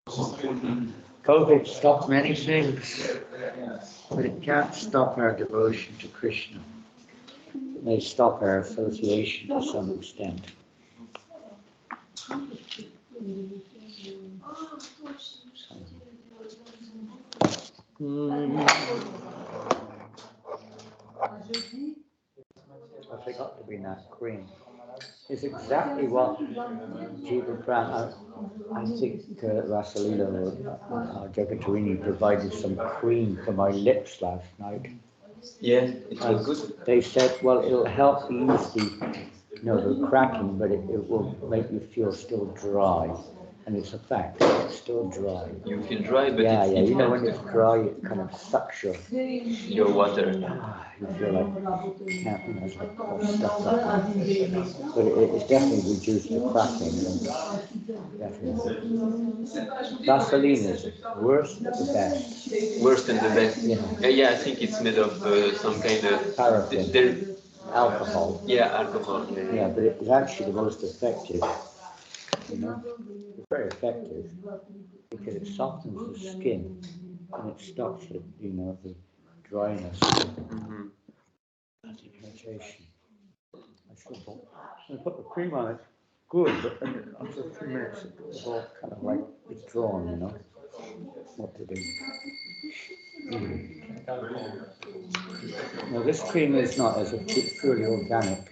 COVID stopped many things, but it can't stop our devotion to Krishna. It may stop our association to some extent. I forgot to bring that cream. It's exactly what Jiva Pran, I think Rasalila or Jagatarini provided some cream for my lips last night. Yeah, it was good. They said, well, it'll help ease the cracking, but it will make you feel still dry. And it's a fact, it's still dry. You feel dry, but Yeah, it's you know when it's dry, it kind of sucks your water. you feel like you can't, it's like all stuck up. But it's definitely reduced the cracking. Definitely. Vaseline is worse but the best. Worse than the best. Yeah. Yeah, I think it's made of some kind of Paraffin. Alcohol. Yeah, alcohol. Yeah, but it's actually the most effective. You know, it's very effective because it softens the skin and it stops it, the dryness. Mm-hmm. Irritation. I put the cream on it, good, but after a few minutes it's all kind of like withdrawn, what to do. No, this cream is not as a purely organic,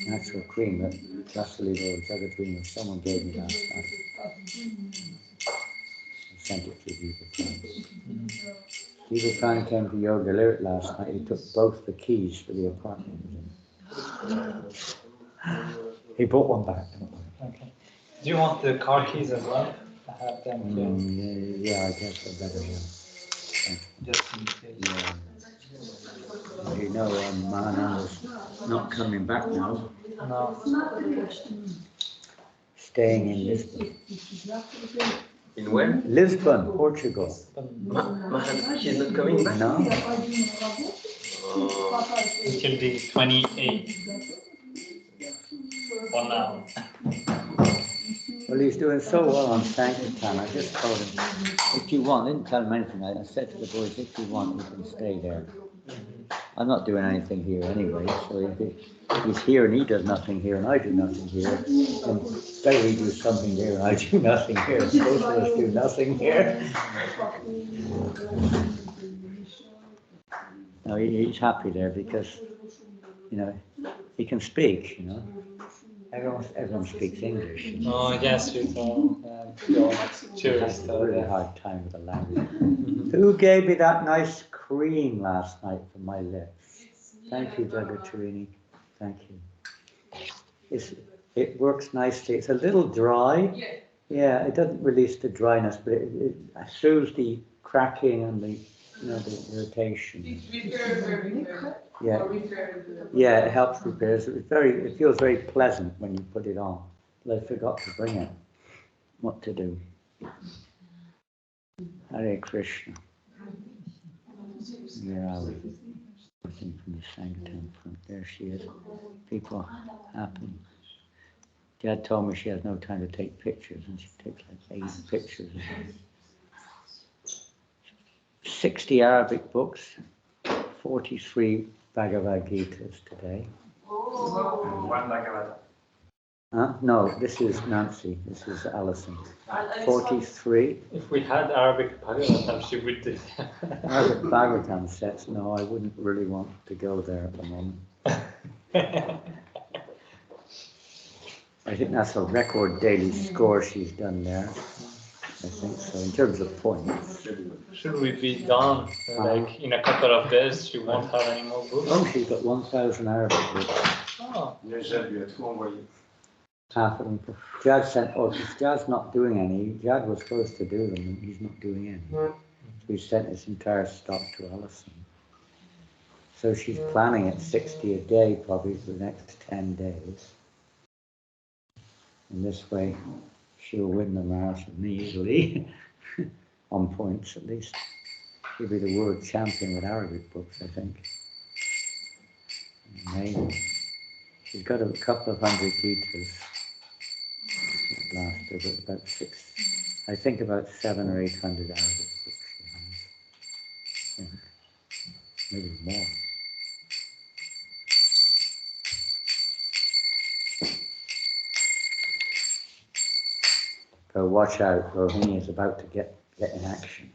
natural cream that Vaseline or Jagatarini or someone gave me last night. I sent it to Deepa. Deepa Khan came to Yoga Lyric last night. He took both the keys for the apartment with him. He brought one back. Okay. Do you want the car keys as well? I have them too. Yeah, I guess I better. Just in case. Yeah. Mana is not coming back now. No. Staying in Lisbon. In where? Lisbon, Portugal. She's not coming back? No. Until the 28th. For now. Well, he's doing so well on Sankirtan. I just told him, if you want, I didn't tell him anything. I said to the boys, if you want, you can stay there. I'm not doing anything here anyway, so if he's here and he does nothing here and I do nothing here, then better he do something there and I do nothing here. Both of us do nothing here. No, he's happy there because, he can speak, Everyone speaks English. Oh, yes, you told tourists. I had a really hard time with the language. Who gave me that nice cream last night for my lips? Thank you, Jagatarini. Thank you. It works nicely. It's a little dry. Yeah, it doesn't release the dryness, but it soothes the cracking and the irritation. Yeah, it helps repair. It feels very pleasant when you put it on. But I forgot to bring it. What to do? Hare Krishna. Where are we? Looking from the Sankirtan front. There she is. People happy. Dad told me she has no time to take pictures, and she takes like 8 pictures. 60 Arabic books, 43 Bhagavad Gitas today. One Bhagavad. No, this is Nancy. This is Alison. 43. If we had Arabic Bhagavatam, she would do that. Arabic Bhagavatam sets. No, I wouldn't really want to go there at the moment. I think that's a record daily score she's done there. I think so, in terms of points. Should we be done? Like in a couple of days, she won't have any more books? Oh, she's got 1,000 Arabic books. Oh. Half of them. Jad sent, Jad's not doing any. Jad was supposed to do them, and he's not doing any. So he sent his entire stock to Alison. So she's planning at 60 a day, probably for the next 10 days. And this way, she'll win the marathon easily, on points at least. She'll be the world champion with Arabic books, I think. Amazing. She's got a couple of hundred Gitas. Last about I think about 700 or 800 Arabic books behind. I think. Maybe more. So watch out, Rohini is about to get in action.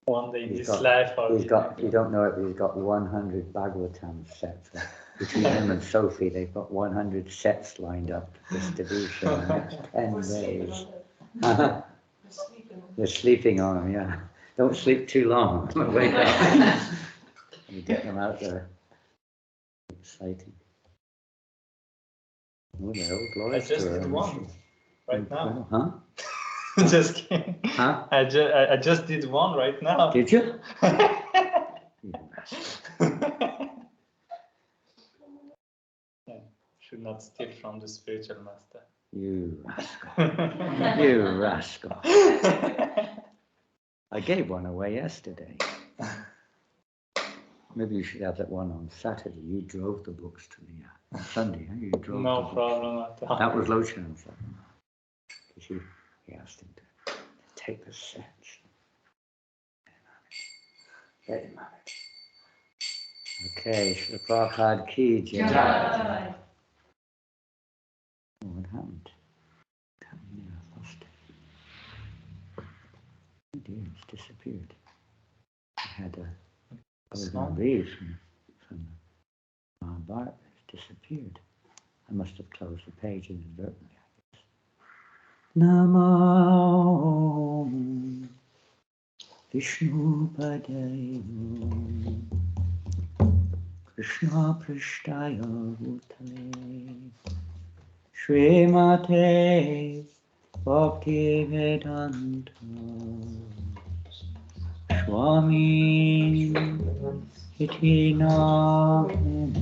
One day in this life, or he's got. You don't know it, but he's got 100 Bhagavatam sets. Between him and Sophie, they've got 100 sets lined up for distribution in the next 10 days. They're sleeping on them, yeah. Don't sleep too long. Wake up. You get them out there. Exciting. Oh, they're all glorious. I just did one right now. Huh? Just kidding. Huh? I just did one right now. Did you? Should not steal from the spiritual master. You rascal. You rascal. I gave one away yesterday. Maybe you should have that one on Saturday. You drove the books to me on Sunday. Huh? You drove No the books. problem at all. That was Lochan's. Because he asked him to take the sets. Let him have it. Okay, Srila Prabhupada ki jai. Oh, what happened? What happened there? I lost it. Oh dear, it's disappeared. I had I was going to read from the Mahabharata. It's disappeared. I must have closed the page inadvertently, I guess. Namo Vishnu Padaya Krishna Prishtaya Bhutale Srimate Bhakti Vedanta Swami Iti Namane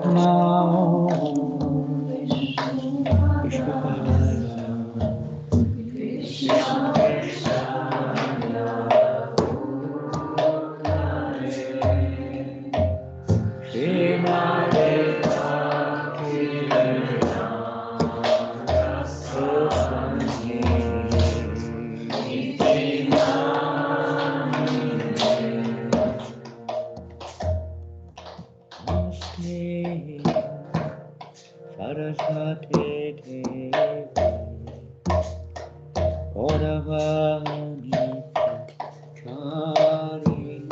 Namo Vishnu Padaya Saraswati Devi Gauravani Charine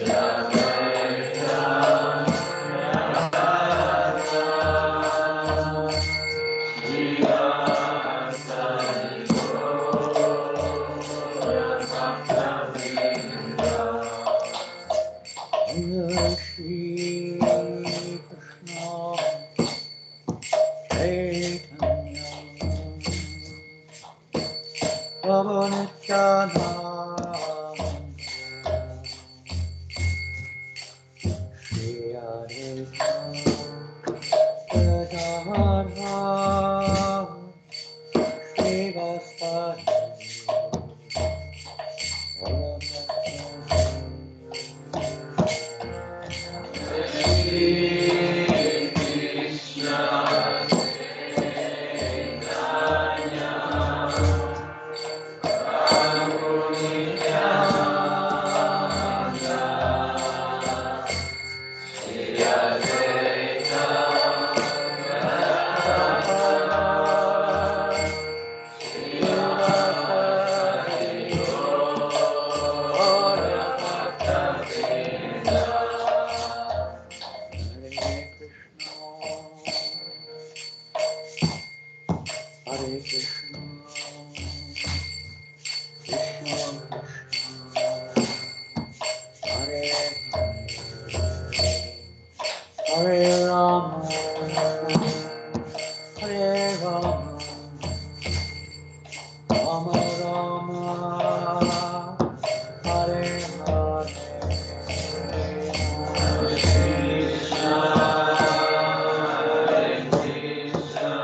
Yeah. Prabhu Nityananda Shri Advaita Gadadhara Shri Vasudeva Hare Krishna, Krishna Krishna, Hare Hare, Hare Rama, Hare Rama, Rama Rama, Hare Hare, Hare Krishna, Hare Krishna,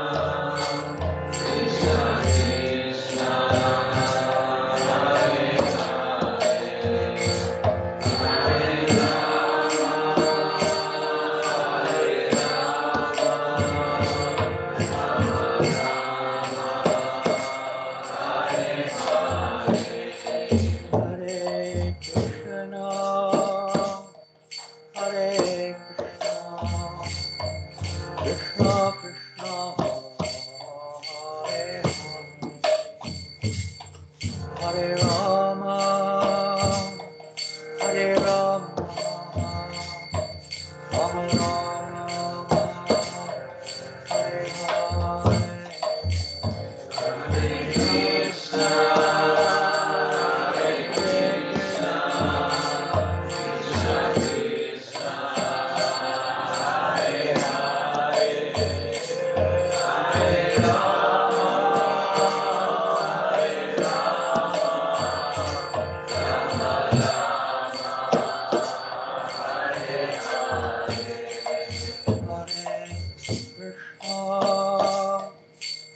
Hare Krishna, Krishna Krishna, Hare Hare, Hare Rama, Hare Rama, Rama Rama, Hare Hare.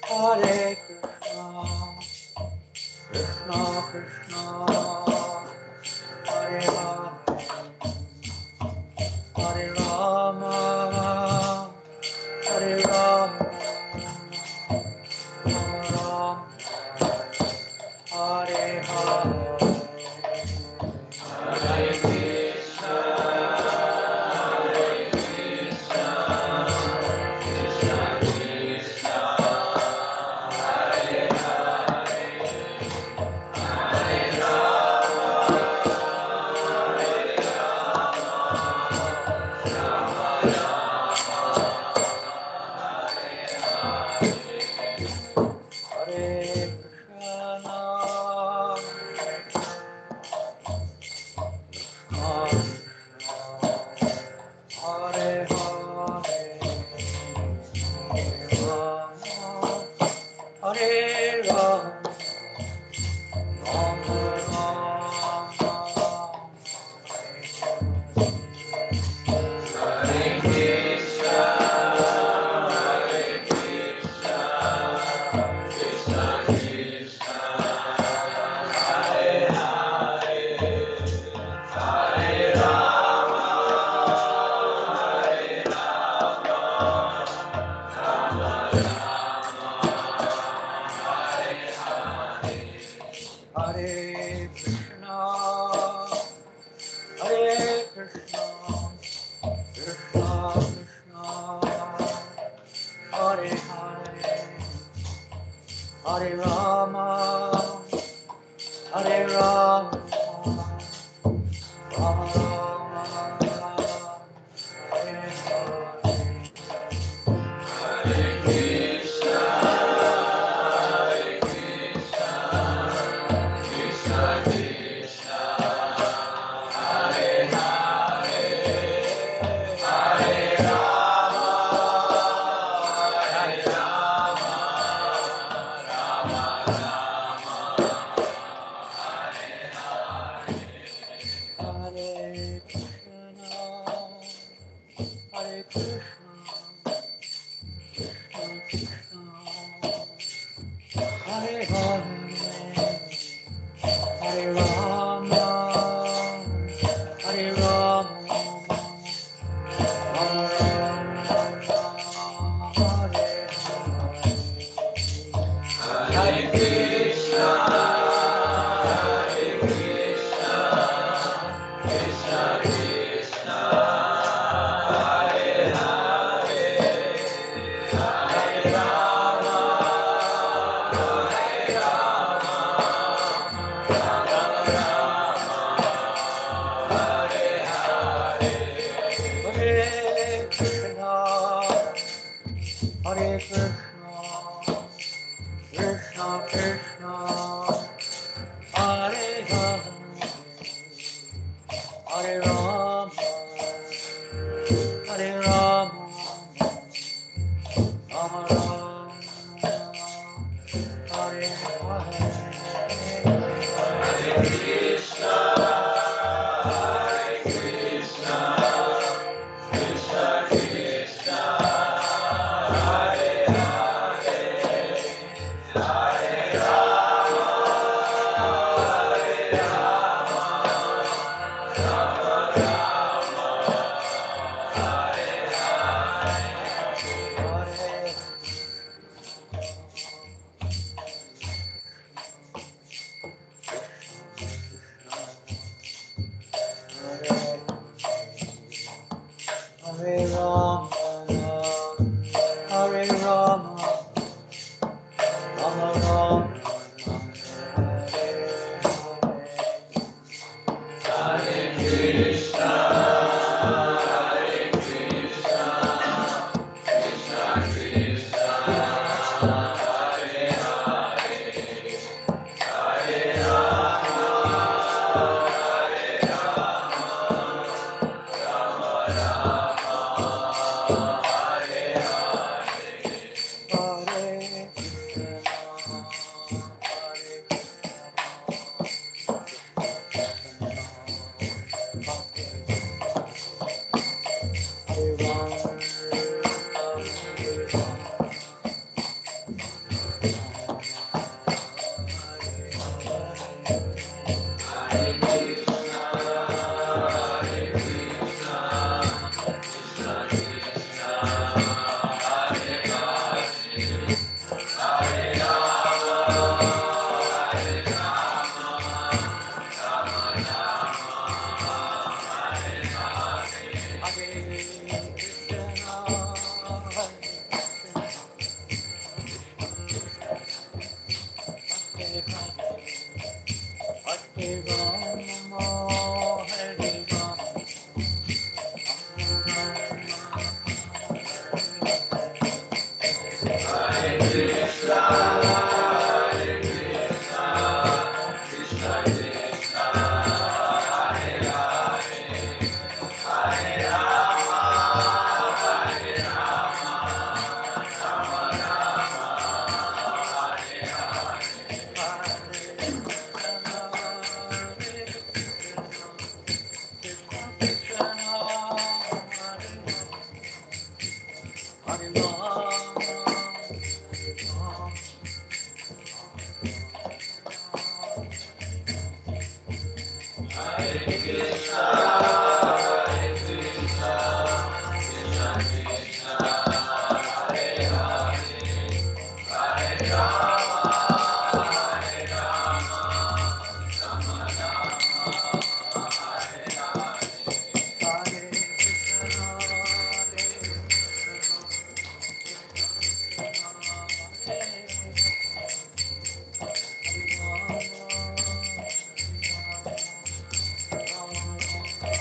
Hare Krishna, Krishna Krishna, Hare Hare, Hare Rama, Hare Rama, Rama Rama, Hare Hare. Hare Krishna, Hare Hare, Hare Rama, Hare Rama, Rama Rama, Hare Krishna, Hare Krishna, Krishna Krishna, Hare Hare, Hare Rama, Hare Rama, Rama Rama, Hare Hare. Hare Hare Rama, Hare Rama, Rama Rama, Hare Krishna, Hare Krishna, Krishna Krishna, Hare Hare, Hare Rama, Hare Rama, Rama Rama, Hare Hare, Hare Krishna, Hare Krishna, Krishna Krishna, Hare Hare, Hare Rama, Hare Rama, Rama Rama, Hare Hare, Hare Krishna, Hare Krishna, Krishna Krishna, Hare Hare, Hare Rama, Hare Rama, Rama Rama, Hare Hare, Hare Rama, Hare Rama, Rama Rama, Hare Krishna, Hare Krishna, Krishna Krishna, Hare Hare, Hare Rama, Hare Rama, Rama Rama, Hare Hare, Hare Krishna, Hare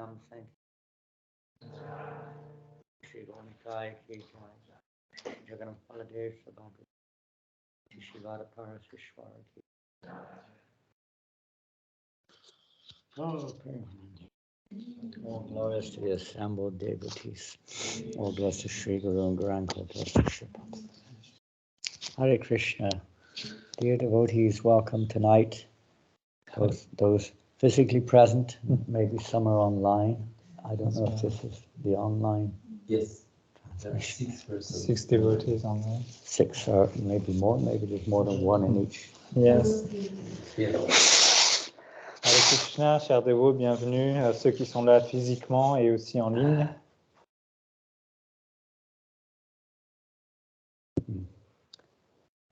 Ram Saint Shri Gomikai Ki Jaganam Paladev Sabhaka Shivara Parasvishwara Ki. Okay. All glories to the assembled devotees. All blessed to Sri Guru and Garanko, blessed to Shri Prabhupada. Hare Krishna. Dear devotees, welcome tonight. Those physically present, maybe some are online. I don't know if this is the online. Yes. There are 6 persons. 6 devotees online. 6 or maybe more. Maybe there's more than one in each. Yes. Yeah. Hare Krishna, chers dévots, bienvenue à ceux qui sont là physiquement et aussi en ligne.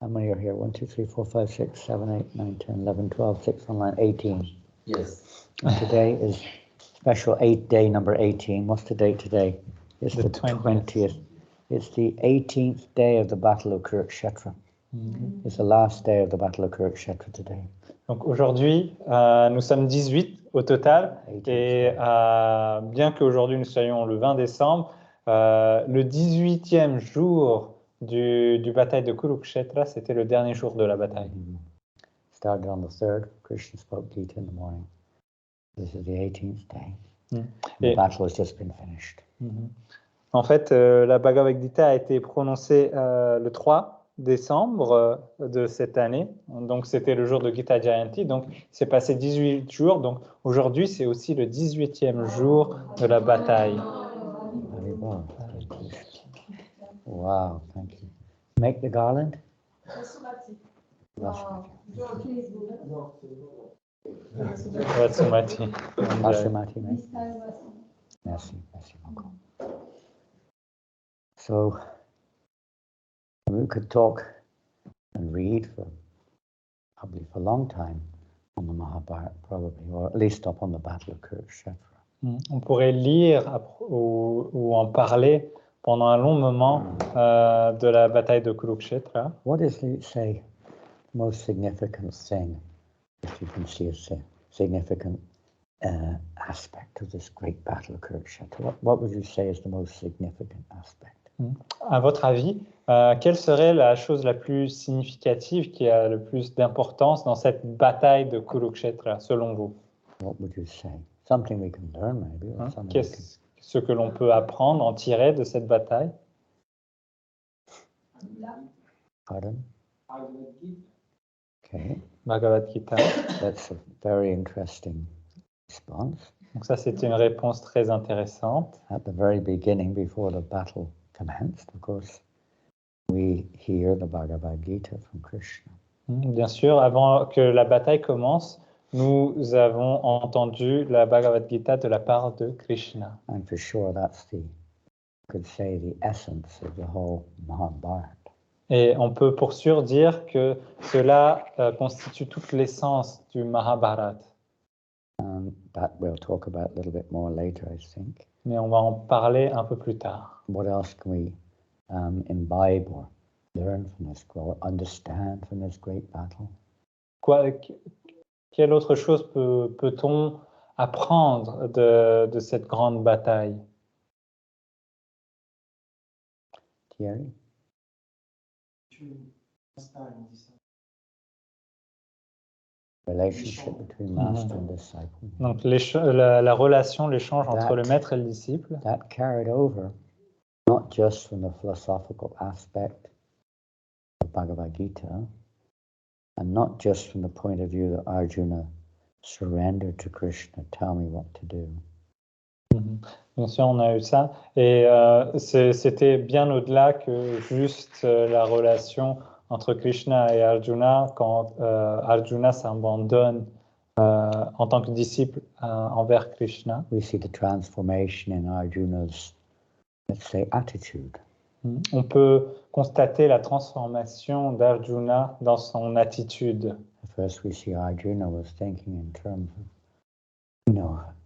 How many are here? 1, 2, 3, 4, 5, 6, 7, 8, 9, 10, 11, 12, 6 online, 18. Yes. And today is special 8-day number 18. What's the date today? It's the 20th. It's the 18th day of the Battle of Kurukshetra. It's the last day of the Battle of Kurukshetra today. Donc aujourd'hui, nous sommes 18 au total. Et bien qu'aujourd'hui nous soyons le 20 décembre, le 18e jour du bataille de Kurukshetra, c'était le dernier jour de la bataille. Started on the 3rd. Krishna spoke Gita in the morning. This is the 18th day. The battle has just been finished. En fait, la Bhagavad Gita a été prononcée le 3 décembre de cette année. Donc, c'était le jour de Gita Jayanti. Donc, c'est passé 18 jours. Donc, aujourd'hui, c'est aussi le 18e jour de la bataille. Wow, thank you. Make the garland. Vasumati. Vasumati, merci, merci beaucoup. So, we could talk and read probably for a long time on the Mahabharata, probably, or at least up on the Battle of Kurukshetra. On pourrait lire ou en parler pendant un long moment de la bataille de Kurukshetra. What is, say, the most significant thing, if you can see a significant aspect of this great battle of Kurukshetra? What would you say is the most significant aspect? À votre avis, quelle serait la chose la plus significative qui a le plus d'importance dans cette bataille de Kurukshetra, selon vous? What would you say? Something we can learn, maybe. Or Qu'est-ce ce que l'on peut apprendre, en tirer de cette bataille? Pardon? Okay. Bhagavad Gita. That's a very interesting response. Donc ça, c'est une réponse très intéressante. At the very beginning, before the battle commenced, of course, we hear the Bhagavad Gita from Krishna. Bien sûr, avant que la bataille commence, nous avons entendu la Bhagavad Gita de la part de Krishna. And for sure, that's you could say, the essence of the whole Mahabharata. Et on peut pour sûr dire que cela constitue toute l'essence du Mahabharata. That we'll talk about a little bit more later, I think. Mais on va en parler un peu plus tard. What else can we imbibe or learn from this, or understand from this great battle? Quelle autre chose peut-on apprendre de cette grande bataille? Thierry? Relationship between master and disciple. Donc la relation, l'échange entre le maître et le disciple. That carried over, not just from the philosophical aspect of Bhagavad Gita, and not just from the point of view that Arjuna surrendered to Krishna, tell me what to do. Bien sûr, on a eu ça. Et c'était bien au-delà que juste la relation entre Krishna et Arjuna, quand Arjuna s'abandonne en tant que disciple envers Krishna. We see the transformation in Arjuna's, let's say, attitude. On peut constater la transformation d'Arjuna dans son attitude. At first we see Arjuna was thinking in terms of,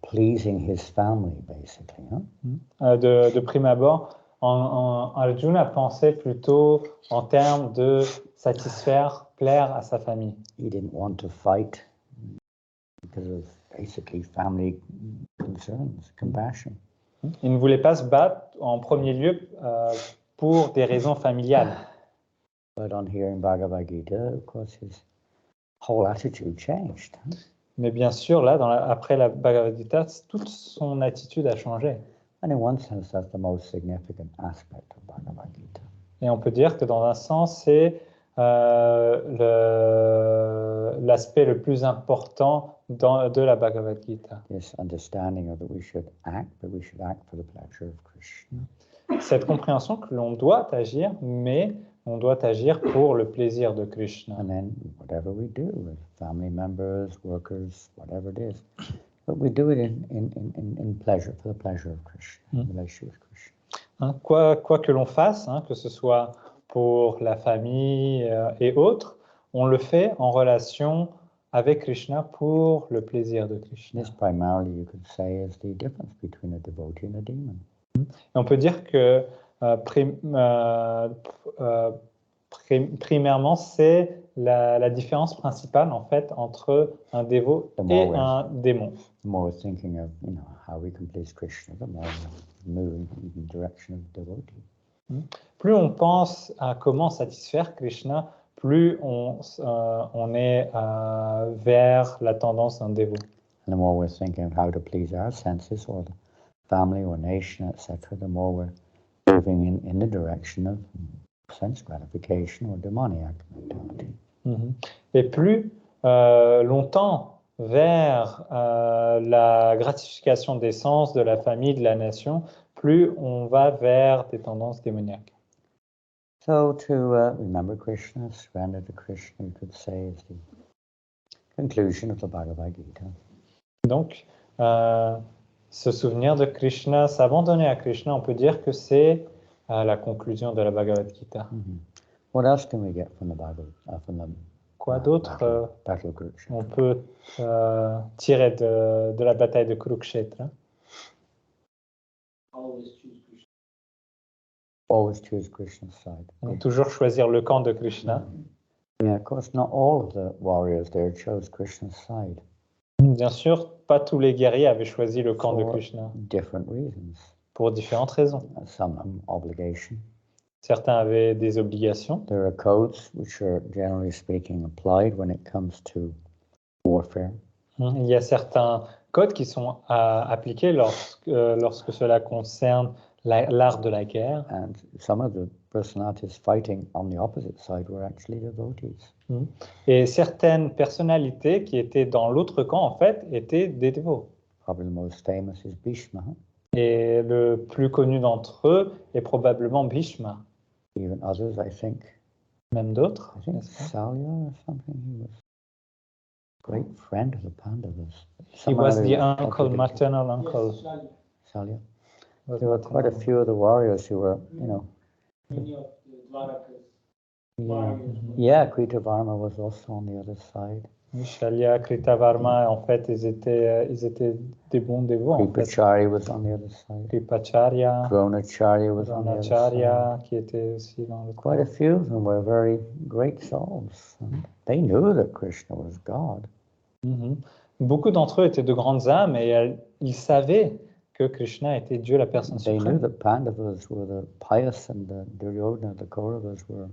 pleasing his family, basically. De prime abord, Arjuna pensait plutôt en termes de satisfaire, plaire à sa famille. He didn't want to fight because of basically family concerns, compassion. Il ne voulait pas se battre en premier lieu pour des raisons familiales. But on hearing Bhagavad Gita, of course, his whole attitude changed. Mais bien sûr, là, après la Bhagavad Gita, toute son attitude a changé. And in one sense, that's the most significant aspect of Bhagavad Gita. Et on peut dire que dans un sens, c'est l'aspect le plus important de la Bhagavad Gita. This understanding of that we should act, but we should act for the pleasure of Krishna. Cette compréhension que l'on doit agir, mais on doit agir pour le plaisir de Krishna. And then whatever we do with family members, workers, whatever it is, but we do it in pleasure, for the pleasure of Krishna, in relation with Krishna. Hein, quoi que l'on fasse, hein, que ce soit pour la famille et autres, on le fait en relation avec Krishna pour le plaisir de Krishna. This primarily, you could say, is the difference between a devotee and a demon. Et on peut dire que primairement, c'est la différence principale en fait entre un dévot et un démon. The more we're thinking of, how we can please Krishna, the more we move in the direction of devotee. Plus on pense à comment satisfaire Krishna, plus on est vers la tendance d'un dévot. And the more we're thinking of how to please our senses or the family or nation, etc., the more we're moving in the direction of sense gratification or demoniac mentality. Et plus longtemps vers la gratification des sens, de la famille, de la nation, plus on va vers des tendances démoniaques. So to remember Krishna, surrender to Krishna, you could say, is the conclusion of the Bhagavad Gita. Donc, se souvenir de Krishna, s'abandonner à Krishna, on peut dire que c'est la conclusion de la Bhagavad Gita. What else can we get from the Bhagavad Quoi d'autre Battle of Kurukshetra? on peut tirer de la bataille de Kurukshetra? Always choose Krishna's side. Donc, toujours choisir le camp de Krishna. Yeah, of course, not all of the warriors there chose Krishna's side. Bien sûr, pas tous les guerriers avaient choisi le camp de For Krishna different reasons. pour différentes raisons. Some obligation. Certains avaient des obligations. There are codes which are generally speaking applied when it comes to warfare. Il y a certains codes qui sont appliqués lorsque cela concerne l'art de la guerre. And some of the personalities fighting on the opposite side were actually devotees. Et certaines personnalités qui étaient dans l'autre camp, en fait, étaient des dévots. Probably the most famous is Bhishma. Et le plus connu d'entre eux est probablement Bhishma. Even others, I think. Même d'autres. I think Salya or something. He was a great friend of the Pandavas. He was the uncle, maternal uncle. Salya. There were quite a few of the warriors who were, Many of the Dwarakas. Yeah, Kritavarma was also on the other side. Shalya, Kritavarma, en fait, ils étaient des bons dévots. Kripacharya was on the other side. Kripacharya, Dronacharya was on the other Dronacharya, side. qui était aussi dans le Quite a few of them were very great souls. And they knew that Krishna was God. Beaucoup d'entre eux étaient de grandes âmes et ils savaient que Krishna était Dieu, la personne They knew suprême. that Pandavas were the pious and the Duryodhana, the Kauravas, were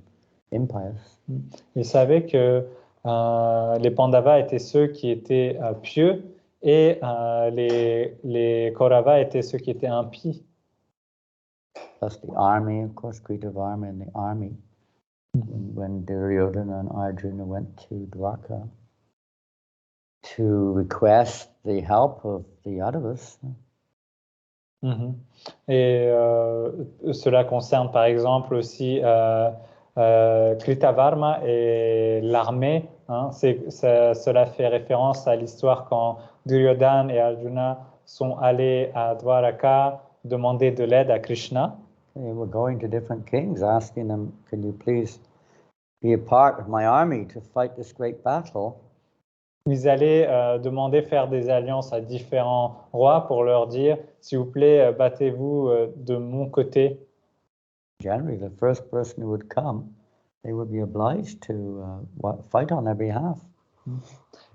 impious. Ils savaient que les Pandavas étaient ceux qui étaient pieux et les Kauravas étaient ceux qui étaient impies. Plus the army, of course, Kritavarma and the army. When Duryodhana and Arjuna went to Dwarka to request the help of the Yadavas. Et cela concerne par exemple aussi Kritavarma et l'armée. Cela fait référence à l'histoire quand Duryodhana et Arjuna sont allés à Dwaraka demander de l'aide à Krishna. They were going to different kings, asking them, "Can you please be a part of my army to fight this great battle?" Ils allaient demander faire des alliances à différents rois pour leur dire, s'il vous plaît, battez-vous de mon côté. Generally, the first person who would come, they would be obliged to fight on their behalf.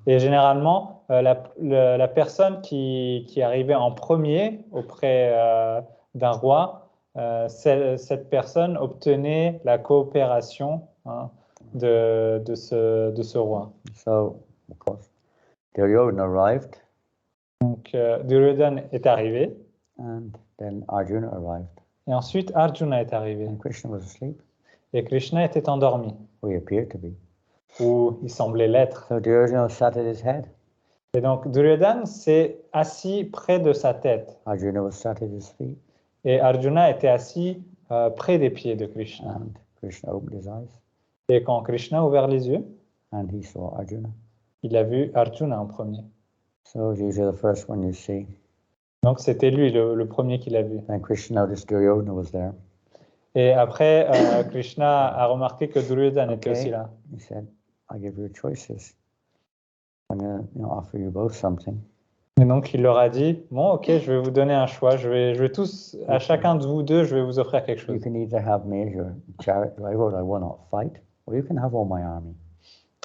Et généralement, la personne qui arrivait en premier auprès d'un roi, cette personne obtenait la coopération de ce roi. So, of course, Duryodhana arrived, Donc, Duryodhana est arrivé, and then Arjuna arrived, et ensuite Arjuna est arrivé, and Krishna was asleep. et Krishna était endormi, Or he appeared to be. ou il semblait l'être. So Duryodhana sat at his head. Et donc, Duryodhana s'est assis près de sa tête, Arjuna was sat at his feet, et Arjuna était assis près des pieds de Krishna. and Krishna opened his eyes, Et quand Krishna a ouvert les yeux, and he saw Arjuna. il a vu Arjuna en premier. So he's usually the first one you see. Donc, c'était lui le premier qu'il a vu. Then Krishna noticed Duryodhana was there. Et après, Krishna a remarqué que Duryodhana était aussi Okay. là. He said, I give you choices. I'm going to offer you both something. Et donc, il leur a dit, bon, ok, je vais vous donner un choix. Je vais tous, à chacun de vous deux, je vais vous offrir quelque You chose. can either have me as your chariot driver, I will not fight, or you can have all my army.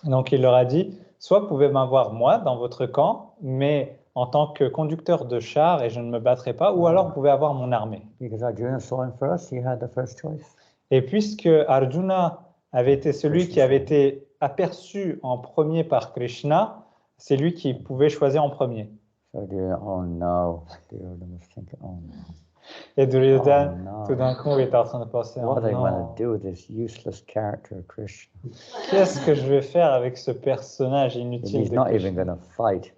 Donc, il leur a dit, soit vous pouvez m'avoir moi dans votre camp, mais en tant que conducteur de char et je ne me battrai pas, ou alors vous pouvez avoir mon armée. Because Arjuna saw him first, he had the first choice. Et puisque Arjuna avait été celui qui avait été aperçu en premier par Krishna, c'est lui qui pouvait choisir en premier. So oh no, Duryodhana was thinking, oh no. Et Duryodhana, Oh, no. tout d'un coup, il est en train de penser, What oh are they going non, to do with this useless character of Krishna? qu'est-ce que je vais faire avec ce personnage And inutile he's de not even Krishna? going to fight.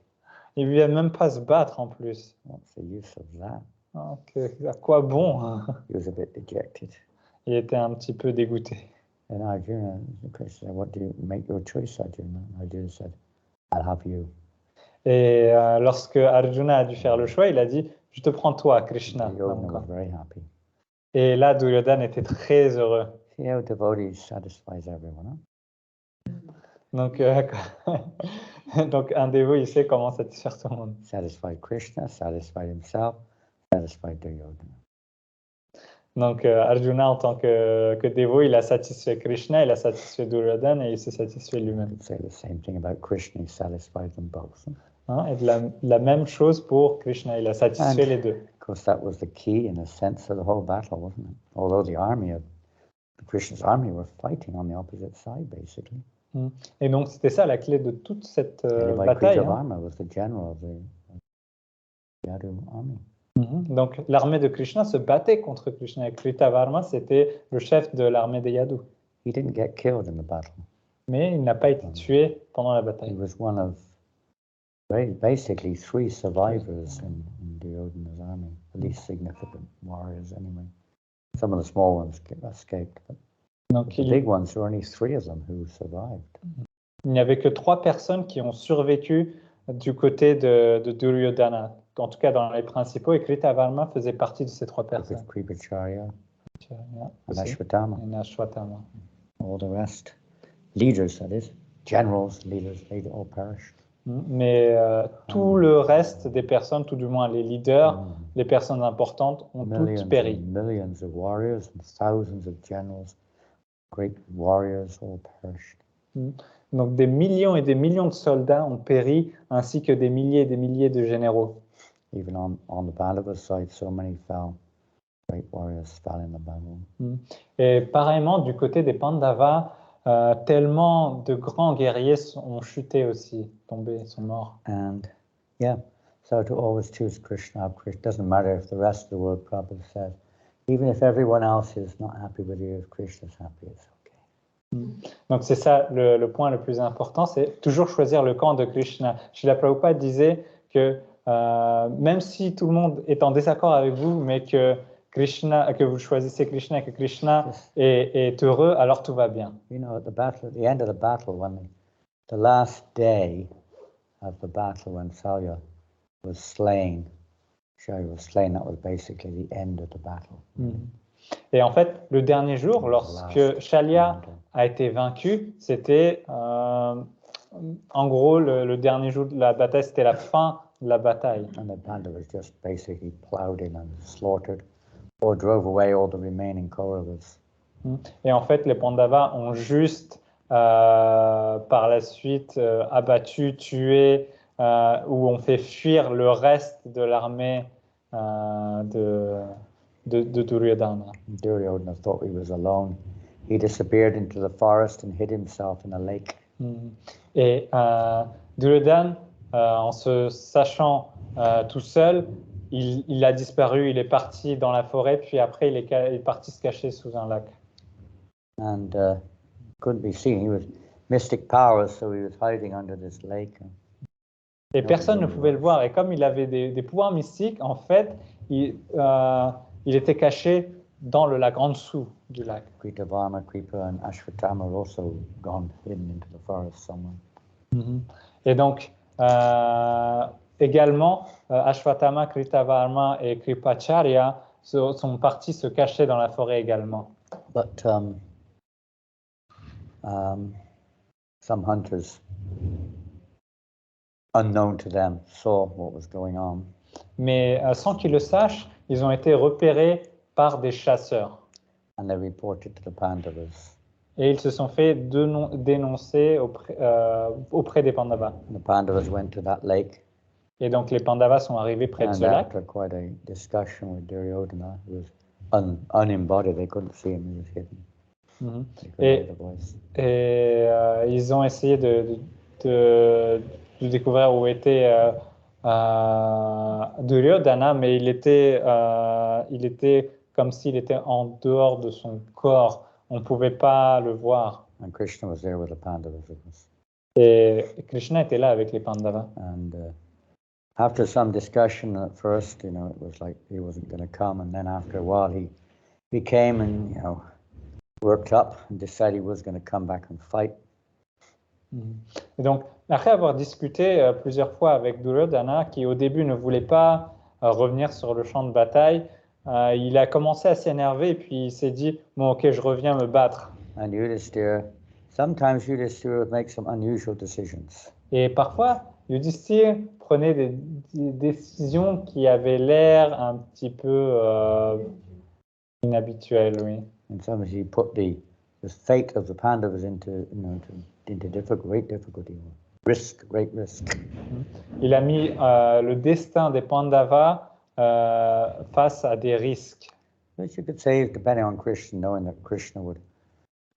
Il lui a même pas se battre en plus. What's the use of that? À quoi bon? He was a bit dejected. Il était un petit peu dégoûté. And Arjuna, Krishna said, what do you make your choice, Arjuna? Arjuna said, I'll have you. Et lorsque Arjuna a dû faire le choix, il a dit, je te prends toi, Krishna. Duryodhana was very happy. Et là, Duryodhana était très heureux. See how devotee satisfies everyone, huh? Donc, donc un dévot, il sait comment satisfaire tout le monde. Satisfied Krishna, satisfied himself, satisfied Duryodhana. Donc, Arjuna, en tant que dévot, il a satisfait Krishna, il a satisfait Duryodhana et il s'est satisfait I lui-même. could say the same thing about Krishna, he satisfied them both. Et de la même chose pour Krishna, il a satisfait les deux. Of course, that was the key in a sense of the whole battle, wasn't it? Although the army of Krishna's army were fighting on the opposite side, basically. Et donc, c'était ça la clé de toute cette Led by bataille. Kritavarma was the general of the Yadu army. Donc, l'armée de Krishna se battait contre Krishna. Et Kritavarma, c'était le chef de l'armée des Yadus. He didn't get killed in the battle. Mais il n'a pas été tué pendant la He bataille. was one of basically 3 survivors in Duryodhana's army, at least significant warriors anyway. Some of the small ones escaped, but Donc, the big ones, there were only 3 of them who survived. il n'y avait que 3 personnes qui ont survécu du côté de Duryodhana. En tout cas, dans les principaux, et Kritavarma faisait partie de ces 3 personnes. Kripacharya, and Aussi. Ashwatthama, Et Ashwatthama. all the rest. Leaders, that is. Generals, leaders, they all perished. Mais tout le reste des personnes, tout du moins les leaders, les personnes importantes, ont toutes péri. Millions of warriors and thousands of generals, great warriors, all perished. Donc des millions et des millions de soldats ont péri, ainsi que des milliers et des milliers de généraux. Even on the Pandava side, so many fell. Great warriors fell in the battle. Et pareillement, du côté des Pandavas, tellement de grands guerriers ont chuté aussi, tombés, sont morts. And yeah, so to always choose Krishna, Krishna doesn't matter if the rest of the world, Prabhupada said, even if everyone else is not happy with you, if Krishna's happy, it's okay. Donc c'est ça le point le plus important, c'est toujours choisir le camp de Krishna. Srila Prabhupada disait que même si tout le monde est en désaccord avec vous, mais que vous choisissez Krishna, que Krishna est heureux, alors tout va bien. You know, at the end of the battle, when the last day of the battle, when Salya was slain, Shalya was slain, that was basically the end of the battle. Et en fait, le dernier jour, lorsque Shalya a été vaincu, c'était en gros le dernier jour de la bataille, c'était la fin de la bataille. And the Pandavas just basically plowed in and slaughtered or drove away all the remaining Kauravas. Et en fait, les Pandavas ont juste par la suite abattu, tué, où on fait fuir le reste de l'armée de Duryodhana. Duryodhana thought he was alone. He disappeared into the forest and hid himself in a lake. Et Duryodhana, en se sachant tout seul, il a disparu, il est parti dans la forêt, puis après il est parti se cacher sous un lac. And couldn't be seen. He was mystic powers, so he was hiding under this lake. Et personne ne pouvait le voir. Et comme il avait des pouvoirs mystiques, en fait, il était caché dans le lac, en dessous du lac. Kritavarma, Kripa, and Ashwatthama are also gone hidden into the forest somewhere. Et donc, également, Ashwatthama, Kritavarma et Kripacharya sont partis se cacher dans la forêt également. But some hunters, unknown to them, saw what was going on. Mais sans qu'ils le sachent, ils ont été repérés par des chasseurs. And they reported to the Pandavas. Et ils se sont fait dénoncer auprès des Pandavas. And the Pandavas went to that lake. Et donc les Pandavas sont arrivés près de ce And lac. after quite a discussion with Duryodhana, who was unembodied, they couldn't see him, he was hidden. They couldn't hear the voice. Et ils ont essayé de découvrir où était Duryodhana, mais il était comme s'il était en dehors de son corps. On ne pouvait pas le voir. And Krishna was there with the Pandavas, of course. Et Krishna était là avec les Pandavas. And after some discussion at first, it was like he wasn't going to come. And then after a while, he came and, worked up and decided he was going to come back and fight. Et donc, après avoir discuté plusieurs fois avec Duryodhana, qui au début ne voulait pas revenir sur le champ de bataille, il a commencé à s'énerver et puis il s'est dit « Bon, ok, je reviens me battre. » And sometimes Yudhishthira would make some unusual decisions. Et parfois, Yudhishthira prenait des décisions qui avaient l'air un petit peu inhabituelles, oui. And sometimes he put the fate of the Pandavas into great difficulty, great risk. Il a mis le destin des Pandavas face à des risques. Which you could say, depending on Krishna, knowing that Krishna would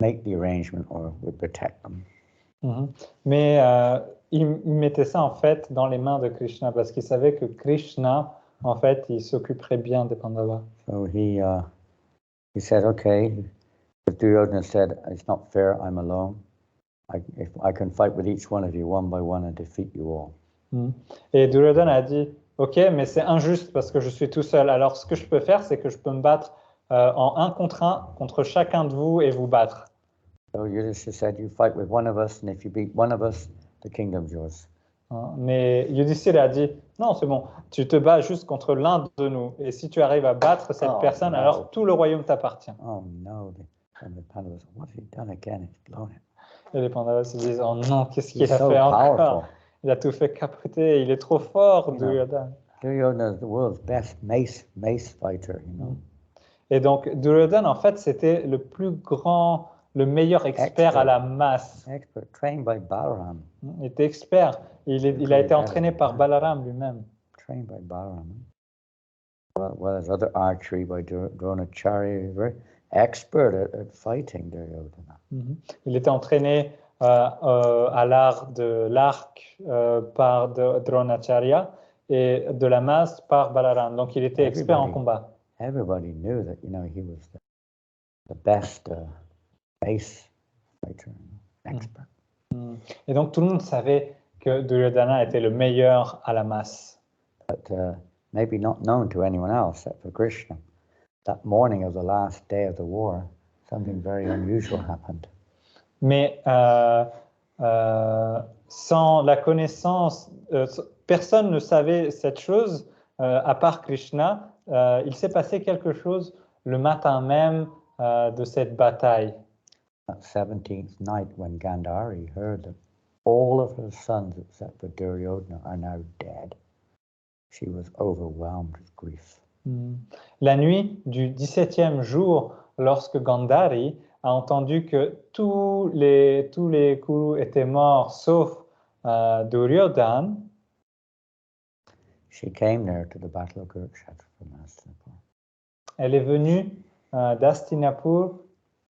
make the arrangement or would protect them. Mais il mettait ça en fait dans les mains de Krishna parce qu'il savait que Krishna, en fait, il s'occuperait bien des Pandavas. So he said, okay, if Duryodhana said, it's not fair, I'm alone. If I can fight with each one of you one by one and defeat you all. Et Duryodhana a dit, ok, mais c'est injuste parce que je suis tout seul. Alors ce que je peux faire, c'est que je peux me battre en 1 contre chacun de vous et vous battre. So Yudhishthira said, you fight with one of us, and if you beat one of us, the kingdom's yours. Mais Yudhishthira a dit, non, c'est bon, tu te bats juste contre l'un de nous. Et si tu arrives à battre cette personne, alors tout le royaume t'appartient. Oh no, the Pandavas, what has he done again? He's blown it. Et les Pandavas se disent, oh non, qu'est-ce qu'il a so fait encore? powerful. Il a tout fait capoter, il est trop fort, Duryodhana. Duryodhana is the world's best mace fighter, Et donc, Duryodhana, en fait, c'était le meilleur expert à la masse. Expert, trained by Balaram. Il était expert. Il a été entraîné par Balaram lui-même. Trained by Balaram. Well, there's other archery by Dronacharya, very expert at fighting Duryodhana. Il était entraîné à l'art de l'arc par Dronacharya et de la masse par Balaram. Donc, il était expert en combat. Everybody knew that, he was the best base fighter, expert. Et donc, tout le monde savait que Duryodhana était le meilleur à la masse. But maybe not known to anyone else except for Krishna. That morning of the last day of the war, something very unusual happened. Mais sans la connaissance, personne ne savait cette chose à part Krishna. Il s'est passé quelque chose le matin même de cette bataille. That 17th night when Gandhari heard that all of her sons except for Duryodhana are now dead, she was overwhelmed with grief. La nuit du 17e jour, lorsque Gandhari a entendu que tous les Kurus étaient morts sauf Duryodhana, she came there to the battle of Kurukshetra from Hastinapur. elle est venue d'Hastinapur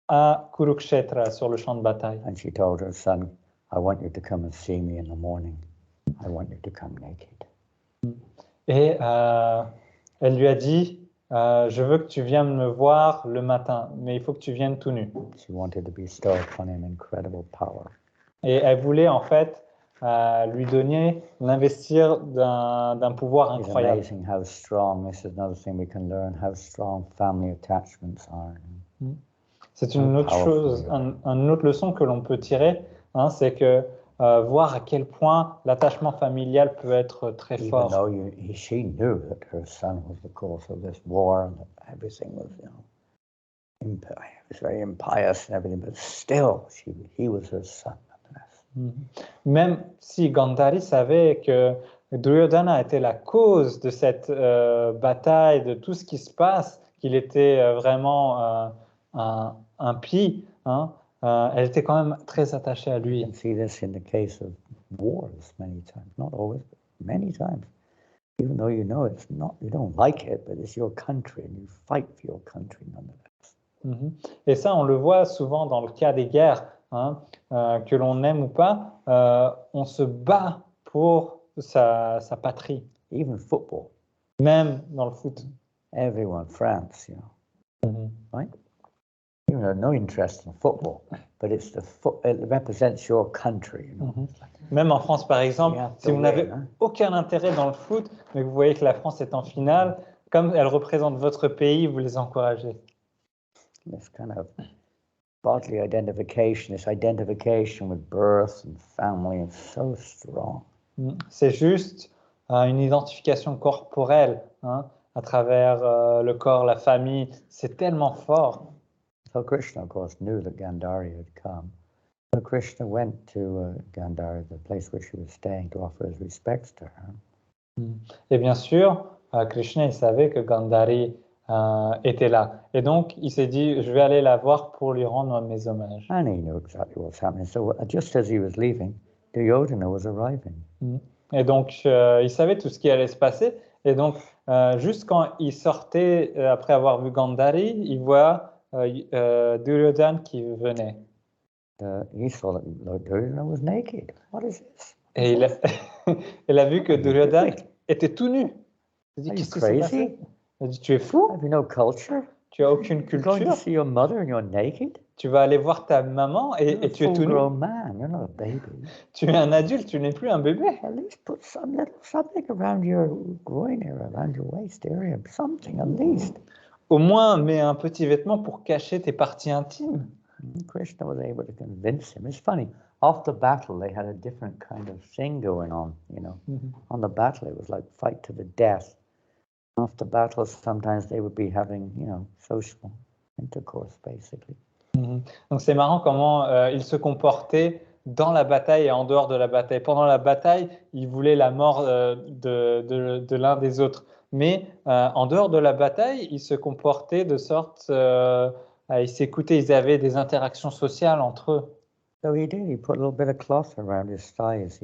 à Kurukshetra sur le champ de bataille. And she told her son, I want you to come and see me in the morning. I want you to come naked. Et elle lui a dit, je veux que tu viennes me voir le matin, mais il faut que tu viennes tout nu. She wanted to bestow upon him incredible power. Et elle voulait en fait lui donner, l'investir d'un pouvoir It's incroyable. amazing how strong, this is another thing we can learn, how strong family attachments are. C'est une autre chose, une autre leçon que l'on peut tirer, hein, c'est que voir à quel point l'attachement familial peut être très Even fort. though she knew that her son was the cause of this war and that everything was, it was very impious and everything, but still, he was her son. Même si Gandhari savait que Duryodhana était la cause de cette bataille, de tout ce qui se passe, qu'il était vraiment impie, hein, elle était quand même très attachée à lui. You can see this in the case of wars many times, not always, but many times. Even though you know it's not, you don't like it, but it's your country and you fight for your country nonetheless. Et ça, on le voit souvent dans le cas des guerres, hein, que l'on aime ou pas, on se bat pour sa patrie. Even football, Même dans le foot. everyone, France, right? You have no interest in football, but it's it represents your country. Même en France, par exemple, Yeah, si vous n'avez hein. aucun intérêt dans le foot, mais que vous voyez que la France est en finale, comme elle représente votre pays, vous les encouragez. This kind of bodily identification, this identification with birth and family is so strong. C'est juste une identification corporelle, hein, à travers le corps, la famille. C'est tellement fort. So Krishna, of course, knew that Gandhari had come. So Krishna went to Gandhari, the place where she was staying, to offer his respects to her. Et bien sûr, Krishna, il savait que Gandhari était là. Et donc, il s'est dit, je vais aller la voir pour lui rendre mes hommages. And he knew exactly what was happening. So just as he was leaving, Duryodhana was arriving. Et donc, il savait tout ce qui allait se passer. Et donc, juste quand il sortait, après avoir vu Gandhari, il voit Duryodhana qui venait. He saw that Duryodhana was naked. What is this? Et il a vu que Duryodhana était tout nu. Il dit, Are you qu'est-ce qui s'est passé? crazy? Il a dit, tu es fou? Have you no culture? Tu n'as aucune You're going to culture? see your mother and you're naked? Tu vas aller voir ta maman You're et a tu es tout nu. full-grown man. You're not a baby. Tu es un adulte, tu n'es plus un bébé. At least put something around your groin area, around your waist area, something at least. Au moins, mets un petit vêtement pour cacher tes parties intimes. Krishna was able to convince him. It's funny. After battle, they had a different kind of thing going on. On the battle, it was like fight to the death. After battles, sometimes they would be having, social intercourse, basically. Donc c'est marrant comment ils se comportaient dans la bataille et en dehors de la bataille. Pendant la bataille, ils voulaient la mort de l'un des autres. Mais en dehors de la bataille, ils se comportaient de sorte, ils s'écoutaient, ils avaient des interactions sociales entre eux. So he did. He put a little bit of cloth around his thighs,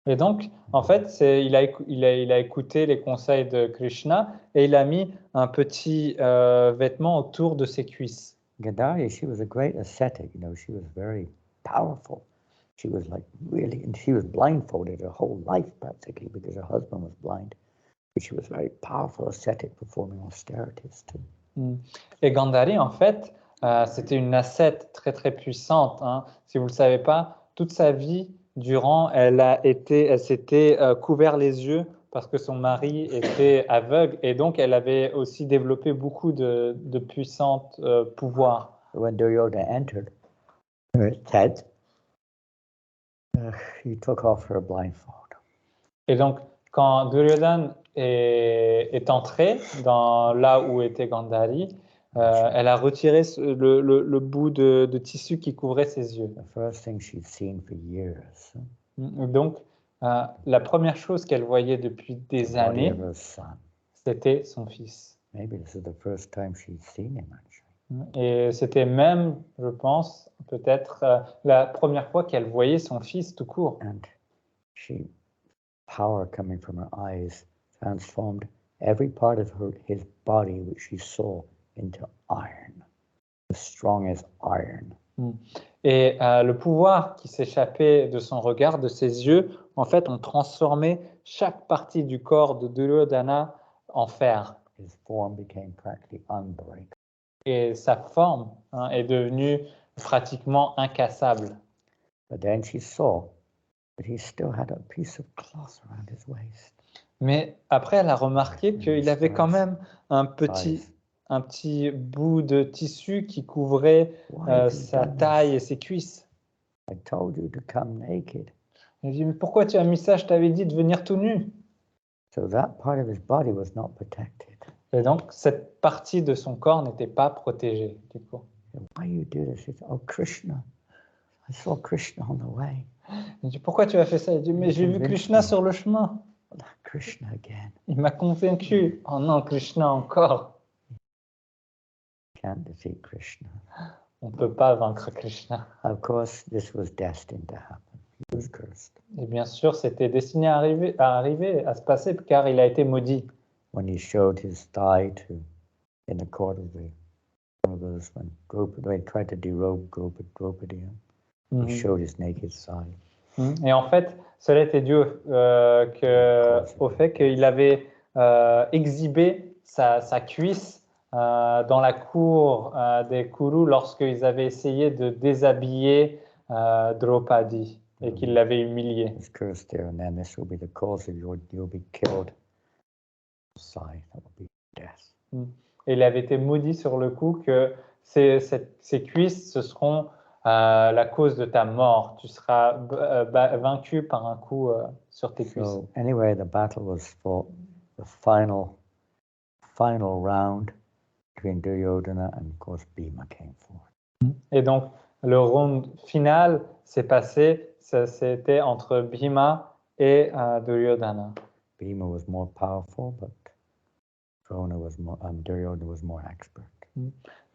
Et donc, en fait, il a écouté les conseils de Krishna et il a mis un petit vêtement autour de ses cuisses. Gandhari, she was a great ascetic. She was very powerful. She was like really, and she was blindfolded her whole life practically because her husband was blind. But she was very powerful ascetic, performing austerities too. Et Gandhari, en fait, c'était une ascète très très puissante. Hein. Si vous ne le savez pas, toute sa vie durant, elle s'était couvert les yeux parce que son mari était aveugle et donc elle avait aussi développé beaucoup de puissants pouvoirs. When Duryodhana entered her tent, he took off her blindfold. Et donc, quand Duryodhana est entré dans là où était Gandhari, elle a retiré le bout de tissu qui couvrait ses yeux. The first thing she'd seen for years. Donc, la première chose qu'elle voyait depuis des années, c'était son fils. Maybe this is the first time she'd seen him, actually. Et c'était même, je pense, peut-être la première fois qu'elle voyait son fils tout court. And power coming from her eyes transformed every part of his body which she saw into iron, as strong as iron. Et le pouvoir qui s'échappait de son regard, de ses yeux, en fait, ont transformé chaque partie du corps de Duryodhana en fer. His form became practically unbreakable. Et sa forme est devenue pratiquement incassable. But then she saw that he still had a piece of cloth around his waist. Mais après, elle a remarqué qu'il avait quand même un petit bout de tissu qui couvrait sa taille et ses cuisses. I told you to come naked. Elle dit, mais pourquoi tu as mis ça? Je t'avais dit de venir tout nu. So that part of his body was not protected. Et donc, cette partie de son corps n'était pas protégée, du coup. Why you do this? He said, oh, Krishna. I saw Krishna on the way. Il dit, pourquoi tu as fait ça? Il dit, mais j'ai vu Krishna sur le chemin. Krishna again. Il m'a convaincu. Oh non, Krishna encore. Can't defeat Krishna. On ne peut pas vaincre Krishna. Of course, this was destined to happen. He was cursed. Et bien sûr, c'était destiné à arriver, à se passer, car il a été maudit. When he showed his thigh in the court of the Pandavas, when they tried to derobe Draupadi, he showed his naked thigh. Et en fait, cela était dû au fait qu'il avait exhibé sa cuisse dans la cour des Kurus lorsqu'ils avaient essayé de déshabiller Draupadi et qu'il l'avait humilié. Et il avait été maudit sur le coup que ces cuisses, ce seront la cause de ta mort. Tu seras vaincu par un coup sur tes cuisses. So anyway, the battle was fought, the final round between Duryodhana and of course Bhima came forth. Et donc le round final s'est passé, c'était entre Bhima et Duryodhana. Bhima was more powerful, but Duryodhana was more expert.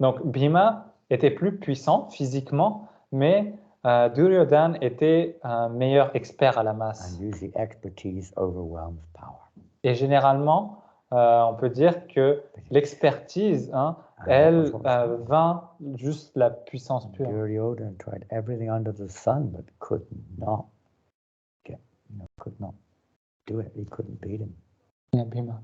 Donc Bhima était plus puissant physiquement, mais Duryodhana était un meilleur expert à la masse. And usually expertise overwhelms power. Et généralement, on peut dire que l'expertise, elle vainc juste la puissance pure. Duryodhana tried everything under the sun, but could not do it. He couldn't beat him. Yeah, Bhima.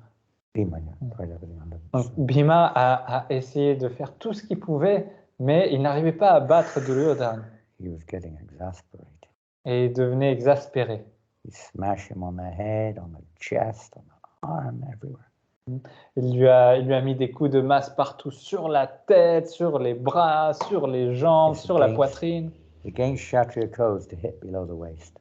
Bhima, tried everything under the sun. Bhima a essayé de faire tout ce qu'il pouvait, mais il n'arrivait pas à battre Duryodhana. He was getting exasperated. Et il devenait exaspéré. He smashed him on the head, on the chest, on the arm, everywhere. Il lui a mis des coups de masse partout, sur la tête, sur les bras, sur les jambes, sur la poitrine. Against Kshatriya codes to hit below the waist.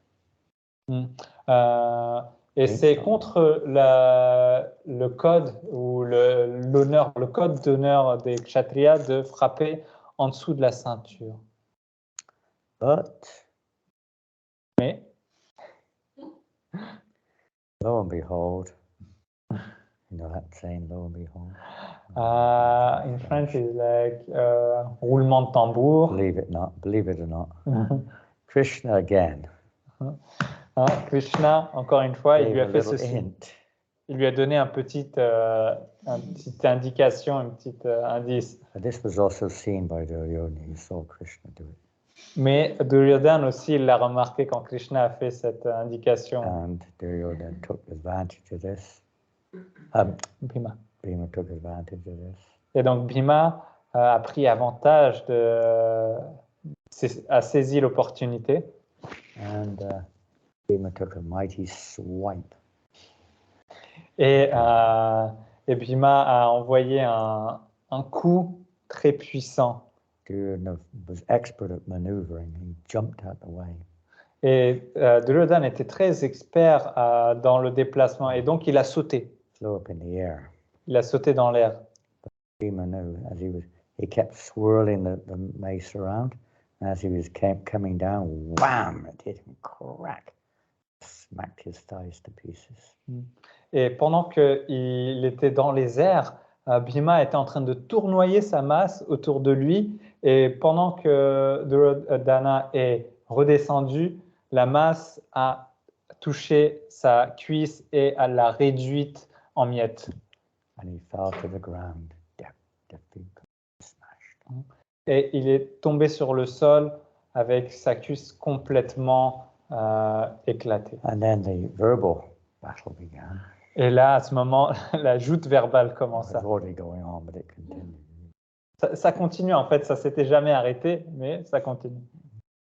Et c'est contre le code ou le code d'honneur des Kshatriyas de frapper en dessous de la ceinture. Mais lo and behold, you know that saying, lo and behold? In French, it's like roulement de tambour. Believe it or not. Krishna again. Krishna, encore une fois, il lui a fait ceci. Hint. Il lui a donné une petite indication, un petit indice. This was also seen by Duryodhana. He saw Krishna do it. Mais Duryodhana aussi, il l'a remarqué quand Krishna a fait cette indication. And Duryodhana took advantage of this. Bhima took advantage of this. Et donc Bhima a pris avantage a saisi l'opportunité. And Bhima took a mighty swipe. Et Bhima a envoyé un coup très puissant. Duryodhana was expert at maneuvering. He jumped out the way. Et Duryodhana était très expert dans le déplacement et donc il a sauté. Flew up in the air. Il a sauté dans l'air. Bhima knew as he kept swirling the mace around, and as he was coming down, wham! It hit him, crack, smacked his thighs to pieces. Et pendant qu'il était dans les airs, Bhima était en train de tournoyer sa masse autour de lui et pendant que Duryodhana est redescendu, la masse a touché sa cuisse et elle l'a réduite en miettes. And he fell to the ground, defeated, smashed. Et il est tombé sur le sol avec sa cuisse complètement éclatée. And then the verbal battle began. Et là, à ce moment, la joute verbale It commença. was already going on, but it continued. Ça continue en fait, ça s'était jamais arrêté, mais ça continue.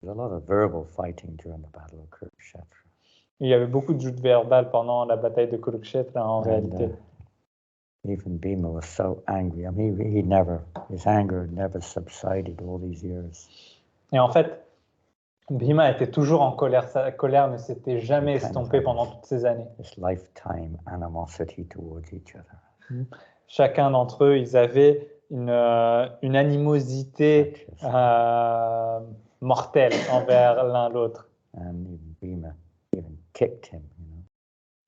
There's a lot of verbal fighting during the Battle of Kurukshetra. Il y avait beaucoup de joutes verbales pendant la bataille de Kurukshetra en réalité. Even Bhima was so angry. I mean, his anger never subsided all these years. Et en fait, Bhima était toujours en colère. Sa colère ne s'était jamais estompée pendant toutes ces années. This lifetime animosity towards each other. Chacun d'entre eux, ils avaient une animosité mortelle envers l'un l'autre. And even Bhima even kicked him,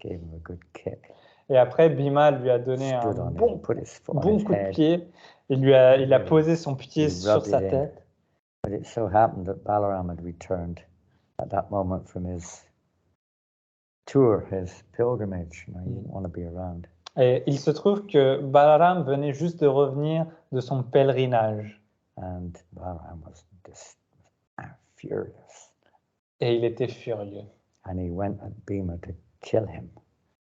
gave him a good kick. Et après, Bhima lui a donné un Stood on bon him, put his foot on coup his de head. pied. Il a posé son pied He sur rubbed sa it in. tête. But it so happened that Balaram had returned at that moment from his tour, his pilgrimage. He didn't want to be around. Et il se trouve que Balaram venait juste de revenir de son pèlerinage. And Balaram was just furious. Et il était furieux. And he went at Bhima to kill him.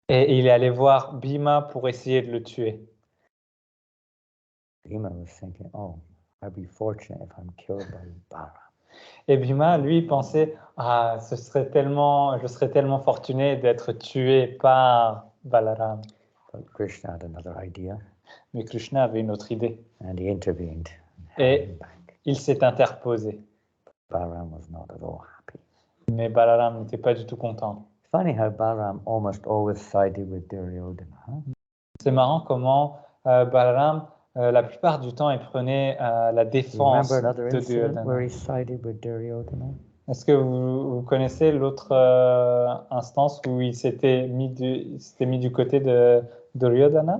Et il est allé voir Bhima pour essayer de le tuer. Bhima was thinking, oh, I'd be fortunate if I'm killed by Balaram. Et Bhima, lui, pensait, je serais tellement fortuné d'être tué par Balaram. But Krishna had another idea, Mais Krishna avait une autre idée. and he intervened. Et held him back. il s'est interposé. Balaram was not at all happy. Mais Balaram n'était pas du tout content. Funny how Balaram almost always sided with Duryodhana. Huh? C'est marrant comment Balaram, la plupart du temps, il prenait la You défense remember another de incident where Duryodhana. he sided with Duryodhana? Est-ce que vous connaissez l'autre instance où il s'était mis du côté de Duryodhana?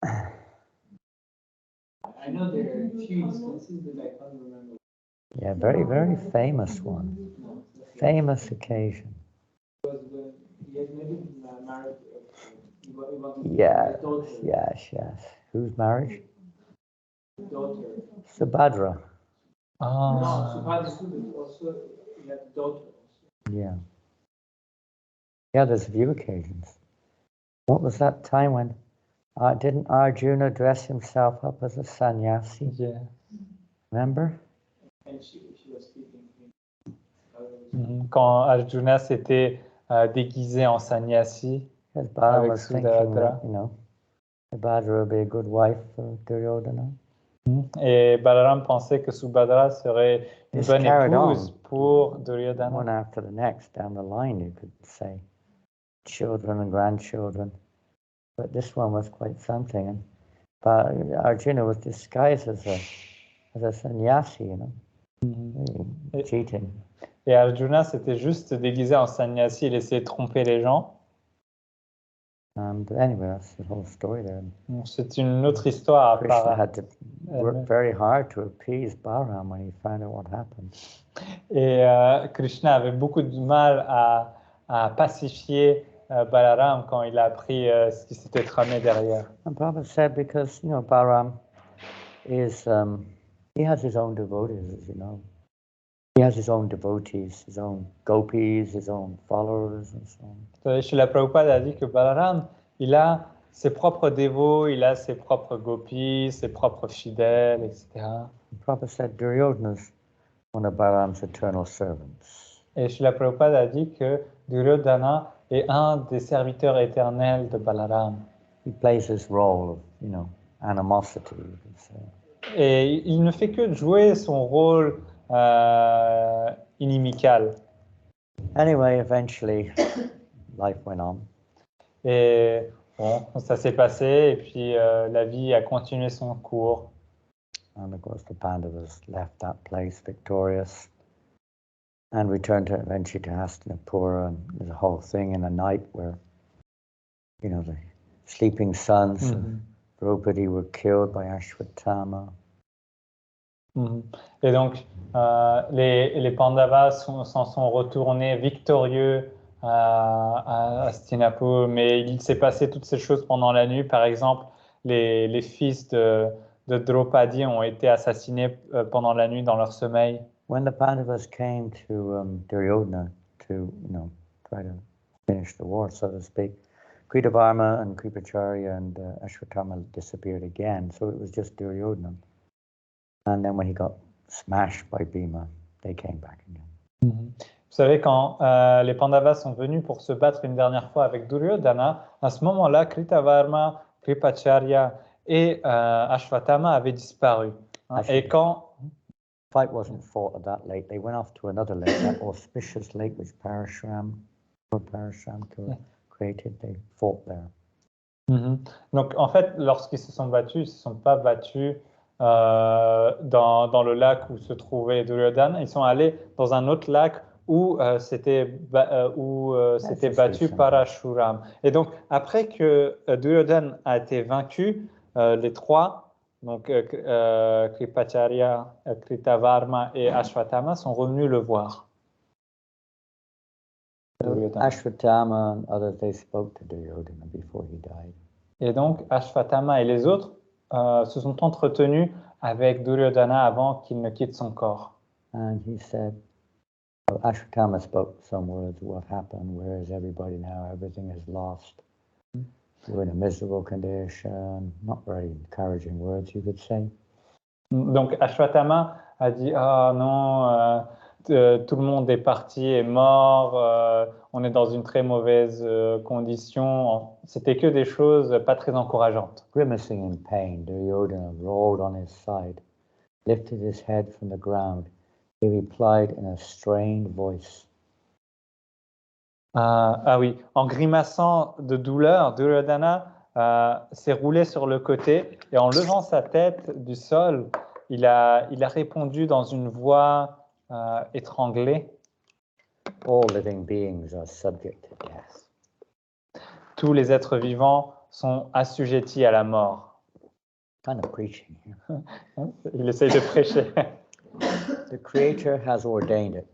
I know there are a few instances, but I can't remember. Yeah, very, very famous one. Famous occasion. Because when he had maybe been married, he wanted Yeah, a daughter. yes. Whose marriage? Daughter. Subhadra. Ah. No, Subhadra too, but also he had a daughter. Yeah. Yeah, there's a few occasions. What was that time when didn't Arjuna dress himself up as a sannyasi? Yeah. Remember? And she was speaking to Mhm. Quand Arjuna s'était déguisé en sannyasi, Because Balaram Avec was thinking Sudhadra. that, Subhadra would be a good wife for Duryodhana. et Balaram pensait que Subhadra serait une This bonne carried épouse on. pour One Duryodhana. after the next, down the line, you could say children and grandchildren. But this one was quite something. But Arjuna was disguised as a sannyasi, Mhm. cheating. Et Arjuna s'était juste déguisé en sannyasi, il essayait de tromper les gens. But anyway, that's the whole story there. Donc, c'est une autre histoire à Krishna part. had to work very hard to appease Balaram when he found out what happened. Et Krishna avait beaucoup de mal à pacifier Balaram quand il a appris ce qui s'était tramé derrière. And Prabhupada said because, Balaram is, he has his own devotees, as you know. He has his own devotees, his own gopis, his own followers, and so on. Srila Prabhupada a dit que Balaram, il a ses propres dévots, il a ses propres gopis, ses propres fidèles, etc. And Prabhupada said Duryodhana's one of Balaram's eternal servants. Et Srila Prabhupada a dit que Duryodhana est un des serviteurs éternels de Balaram. He plays this role of, animosity, you could say. Et il ne fait que jouer son rôle inimical. Anyway, eventually, life went on. Et bon, ça s'est passé et puis la vie a continué son cours. And of course, the Pandavas left that place victorious. And returned to eventually to Hastinapura, and there's a whole thing in a night where, the sleeping sons of Draupadi were killed by Ashwatthama. Et donc, les Pandavas s'en sont retournés victorieux à Hastinapur, mais il s'est passé toutes ces choses pendant la nuit. Par exemple, les fils de Draupadi ont été assassinés pendant la nuit dans leur sommeil. When the Pandavas came to Duryodhana to, try to finish the war, so to speak, Kritavarma and Kripacharya and Ashwatthama disappeared again, so it was just Duryodhana. And then when he got smashed by Bhima, they came back again. Vous savez, quand les Pandavas sont venus pour se battre une dernière fois avec Duryodhana, à ce moment-là, Kritavarma, Kripacharya et Ashwatthama avaient disparu. Et quand the fight wasn't fought at that lake, they went off to another lake, that auspicious lake which Parashuram created. They fought there. Donc, en fait, lorsqu'ils se sont battus, ils ne se sont pas battus dans le lac où se trouvait Duryodhana. Ils sont allés dans un autre lac où s'était battu Parashuram. Et donc, après que Duryodhana a été vaincu, les trois, donc Kripacharya, Kritavarma et Ashwatthama, sont revenus le voir. Ashwatthama and others, they spoke to Duryodhana before he died. Et donc, Ashwatthama et les autres se sont entretenus avec Duryodhana avant qu'il ne quitte son corps. And he said, Ashwatthama spoke some words, what happened, where is everybody now, everything is lost. We're in a miserable condition, not very encouraging words, you could say. Donc, Ashwatthama a dit, ah non, tout le monde est parti, est mort, on est dans une très mauvaise condition. C'était que des choses pas très encourageantes. Grimacing in pain, Duryodhana rolled on his side, lifted his head from the ground. He replied in a strained voice. Ah oui, en grimaçant de douleur, Duryodhana s'est roulé sur le côté et en levant sa tête du sol, il a répondu dans une voix étranglée. All living beings are subject to death. Tous les êtres vivants sont assujettis à la mort. Kind of preaching here. Il essaye de prêcher. The Creator has ordained it.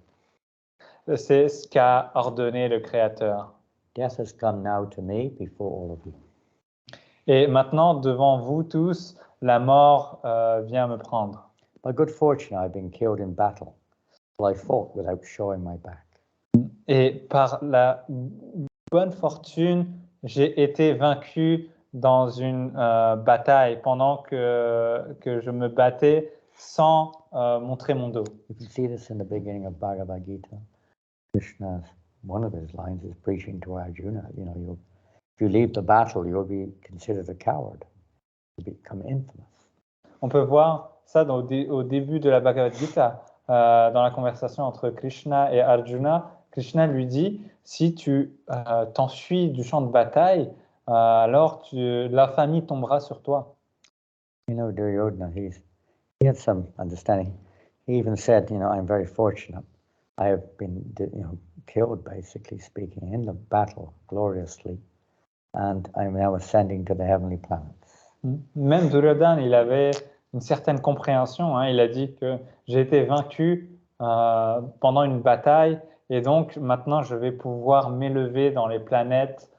C'est ce qu'a ordonné le Créateur. Death has come now to me before all of you. Et maintenant, devant vous tous, la mort vient me prendre. By good fortune, I've been killed in battle. Well, I fought without showing my back. Et par la bonne fortune, j'ai été vaincu dans une bataille pendant que je me battais sans montrer mon dos. You can see this in the beginning of Bhagavad Gita. Krishna, one of his lines is preaching to Arjuna. If you leave the battle, you'll be considered a coward. You become infamous. On peut voir ça au début de la Bhagavad Gita, dans la conversation entre Krishna et Arjuna. Krishna lui dit, si tu t'enfuis du champ de bataille, alors l'infamie tombera sur toi. Duryodhana, he had some understanding. He even said, I'm very fortunate. I have been, killed, basically speaking, in the battle gloriously, and I'm now ascending to the heavenly planets. Même Duryodhana, il avait une certaine compréhension. Il a dit que j'ai été vaincu pendant une bataille, et donc maintenant je vais pouvoir m'élever dans les planètes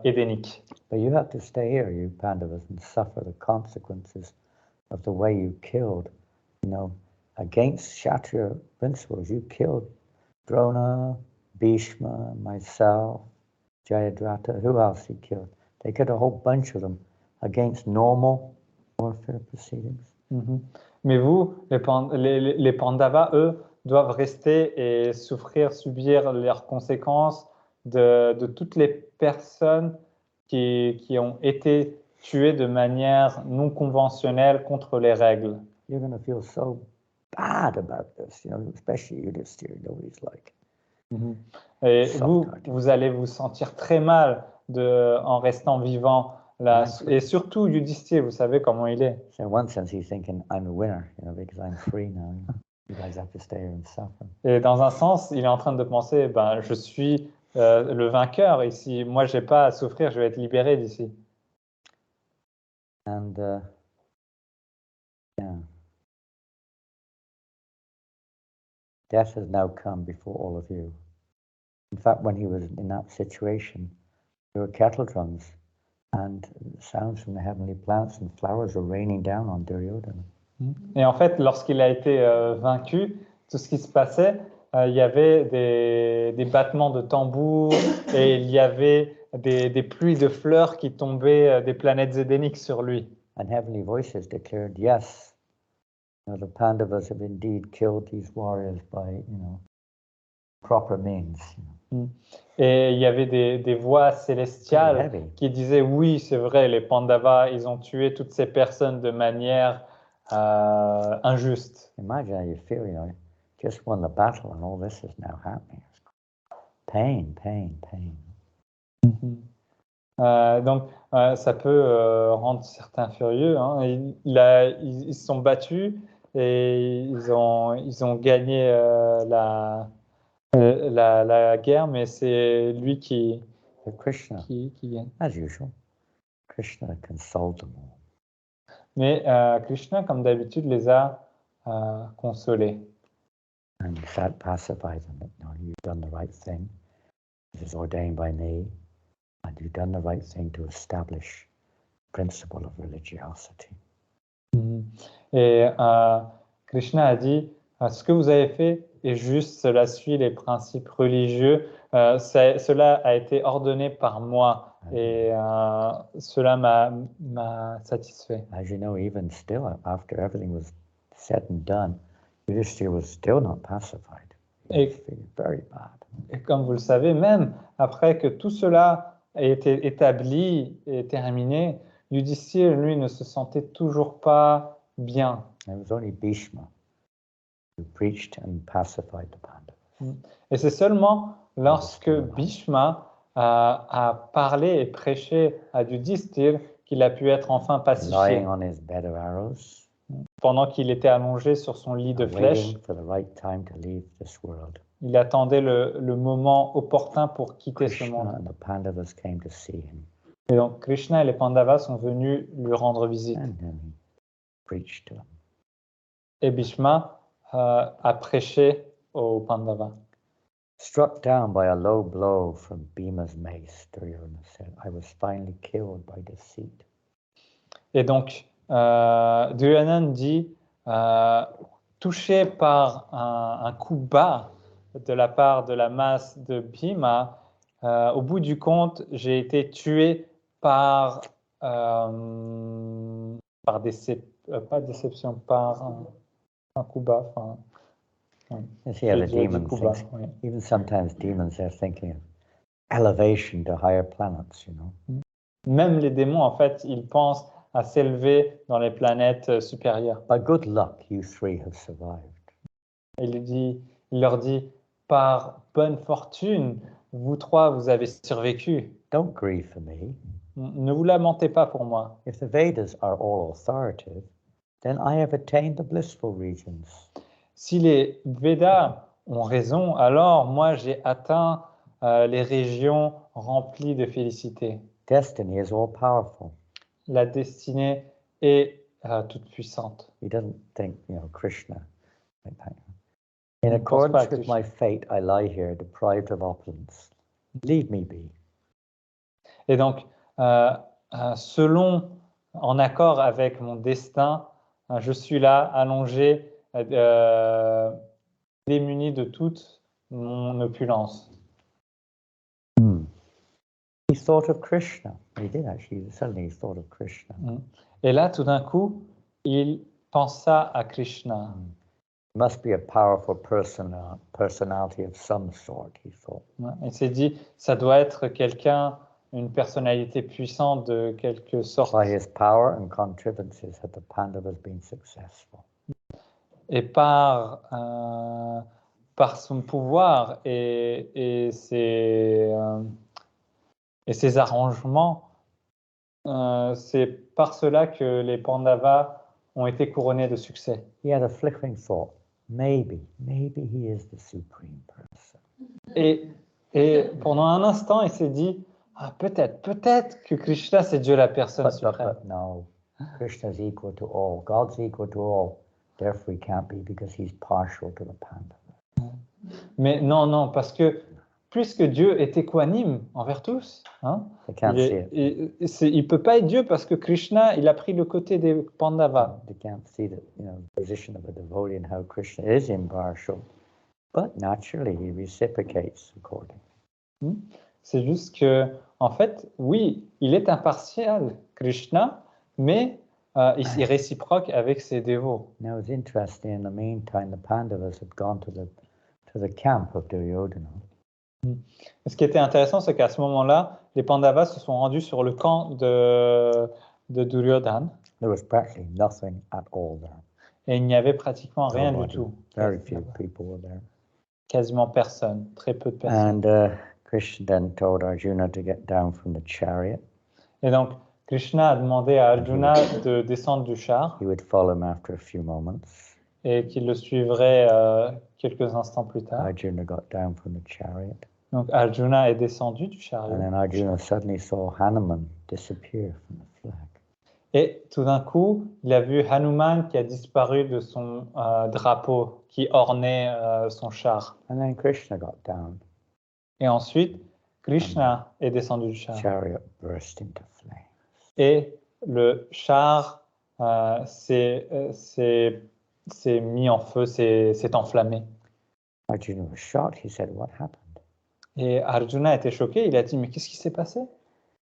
édéniques. But you have to stay here, you Pandavas, and suffer the consequences of the way you killed, against Kshatriya principles. You killed Drona, Bhishma, myself, Jayadratha. Who else he killed? They killed a whole bunch of them against normal warfare proceedings. Mais vous, les Pandavas, eux, doivent rester et subir leurs conséquences de toutes les personnes qui ont été tuées de manière non conventionnelle contre les règles. You're going to feel so bad about this, especially Yudhishthira, nobody's like. Et vous allez vous sentir très mal en restant vivant là. Et surtout Yudhishthira, vous savez comment il est. So in one sense, he's thinking, I'm a winner, because I'm free now. You guys have to stay here and suffer. Et dans un sens, il est en train de penser, ben, je suis le vainqueur ici. Moi, j'ai pas à souffrir, je vais être libéré d'ici. And yeah, death has now come before all of you. In fact, when he was in that situation, there were kettle drums and sounds from the heavenly plants and flowers were raining down on Duryodhana. Et en fait, lorsqu'il a été vaincu, tout ce qui se passait, il y avait des battements de tambour et il y avait des pluies de fleurs qui tombaient des planètes édéniques sur lui. And heavenly voices declared, yes, the Pandavas have indeed killed these warriors by, proper means. Et il y avait des voix célestiales qui disaient, oui, c'est vrai, les Pandavas, ils ont tué toutes ces personnes de manière injuste. Imagine how you feel, just won the battle and all this is now happening. Pain, pain, pain. Donc, ça peut rendre certains furieux. Hein. Ils se sont battus et ils ont gagné la guerre, mais c'est lui qui gagne. As usual, Krishna consoled them all. Mais Krishna, comme d'habitude, les a consolés. And that pacified them. You've done the right thing. This is ordained by me. And you've done the right thing to establish the principle of religiosity. Et Krishna a dit, ce que vous avez fait est juste, cela suit les principes religieux, cela a été ordonné par moi et cela m'a satisfait. As you know, even still, after everything was said and done, Yudhishthira was still not pacified. He was feeling very bad. Et comme vous le savez, même après que tout cela ait été établi et terminé, Yudhishthira, lui, ne se sentait toujours pas bien. It was only Bhishma who preached and pacified the Pandavas. Et c'est seulement lorsque Bhishma a parlé et prêché à Yudhishthira qu'il a pu être enfin pacifié. Lying on his bed of arrows, pendant qu'il était allongé sur son lit de flèches, waiting for the right time to leave this world. Il attendait le moment opportun pour quitter ce Krishna monde. and the Pandavas came to see him. Et donc Krishna et les Pandavas sont venus lui rendre visite. And then he preached to them. Et Bhishma a prêché aux Pandavas. Struck down by a low blow from Bhima's mace, Duryodhana said, I was finally killed by deceit. Et donc Duryodhana dit, touché par un coup bas de la part de la masse de Bhima, au bout du compte, j'ai été tué par pas déception, par un coup bas. See how the demons think, oui. even sometimes demons are thinking of elevation to higher planets, Même les démons, en fait, ils pensent à s'élever dans les planètes supérieures. By good luck, you three have survived. Il leur dit, par bonne fortune, vous trois, vous avez survécu. Don't grieve for me. Ne vous lamentez pas pour moi. If the Vedas are all authoritative, then I have attained the blissful regions. Si les Védas ont raison, alors moi j'ai atteint les régions remplies de félicité. Destiny is all powerful. La destinée est toute puissante. He doesn't think, Krishna. In accordance with my fate, I lie here deprived of opulence. Leave me be. Et donc, en accord avec mon destin, je suis là, allongé, démuni de toute mon opulence. He thought of Krishna. He did actually. Suddenly he thought of Krishna. Et là, tout d'un coup, il pensa à Krishna. Must be a powerful personality of some sort, he thought. Il s'est dit, ça doit être quelqu'un, une personnalité puissante de quelque sorte. By his power and contrivances had the Pandavas been successful. Et par son pouvoir et ses arrangements, c'est par cela que les Pandavas ont été couronnés de succès. He had a flickering thought. maybe he is the supreme person. Et pendant un instant, il s'est dit, ah, peut-être que Krishna, c'est Dieu la personne suprême. But no, Krishna's equal to all. God's equal to all. Therefore, he can't be because he's partial to the Pandavas. Mais non, parce que puisque Dieu est équanime envers tous, hein, They can't see it. il peut pas être Dieu parce que Krishna, il a pris le côté des Pandavas. They can't see the position of a devotee and how Krishna is impartial. But naturally, he reciprocates accordingly. C'est juste que, en fait, oui, il est impartial, Krishna, mais il réciproque avec ses dévots. Now it's interesting. In the meantime, the Pandavas had gone to the camp of Duryodhana. Ce qui était intéressant, c'est qu'à ce moment-là, les Pandavas se sont rendus sur le camp de Duryodhana. There was practically nothing at all there. Et il n'y avait pratiquement rien du Nobody. tout. Very few people were there. Quasiment personne, très peu de personnes. And Krishna then told Arjuna to get down from the chariot. Et donc, Krishna a demandé à Arjuna de descendre du char He would follow him after a few moments. et qu'il le suivrait quelques instants plus tard. Arjuna got down from the chariot. Donc, Arjuna est descendu du And chariot. then Arjuna suddenly saw Hanuman disappear from the flag. Et tout d'un coup, il a vu Hanuman qui a disparu de son drapeau qui ornait son char. And then Krishna got down. Et ensuite, Krishna est descendu du The char. chariot burst into flames. Et le char s'est mis en feu, s'est enflammé. Arjuna was shocked. He said, "What happened?" Et Arjuna était choqué. Il a dit, mais qu'est-ce qui s'est passé?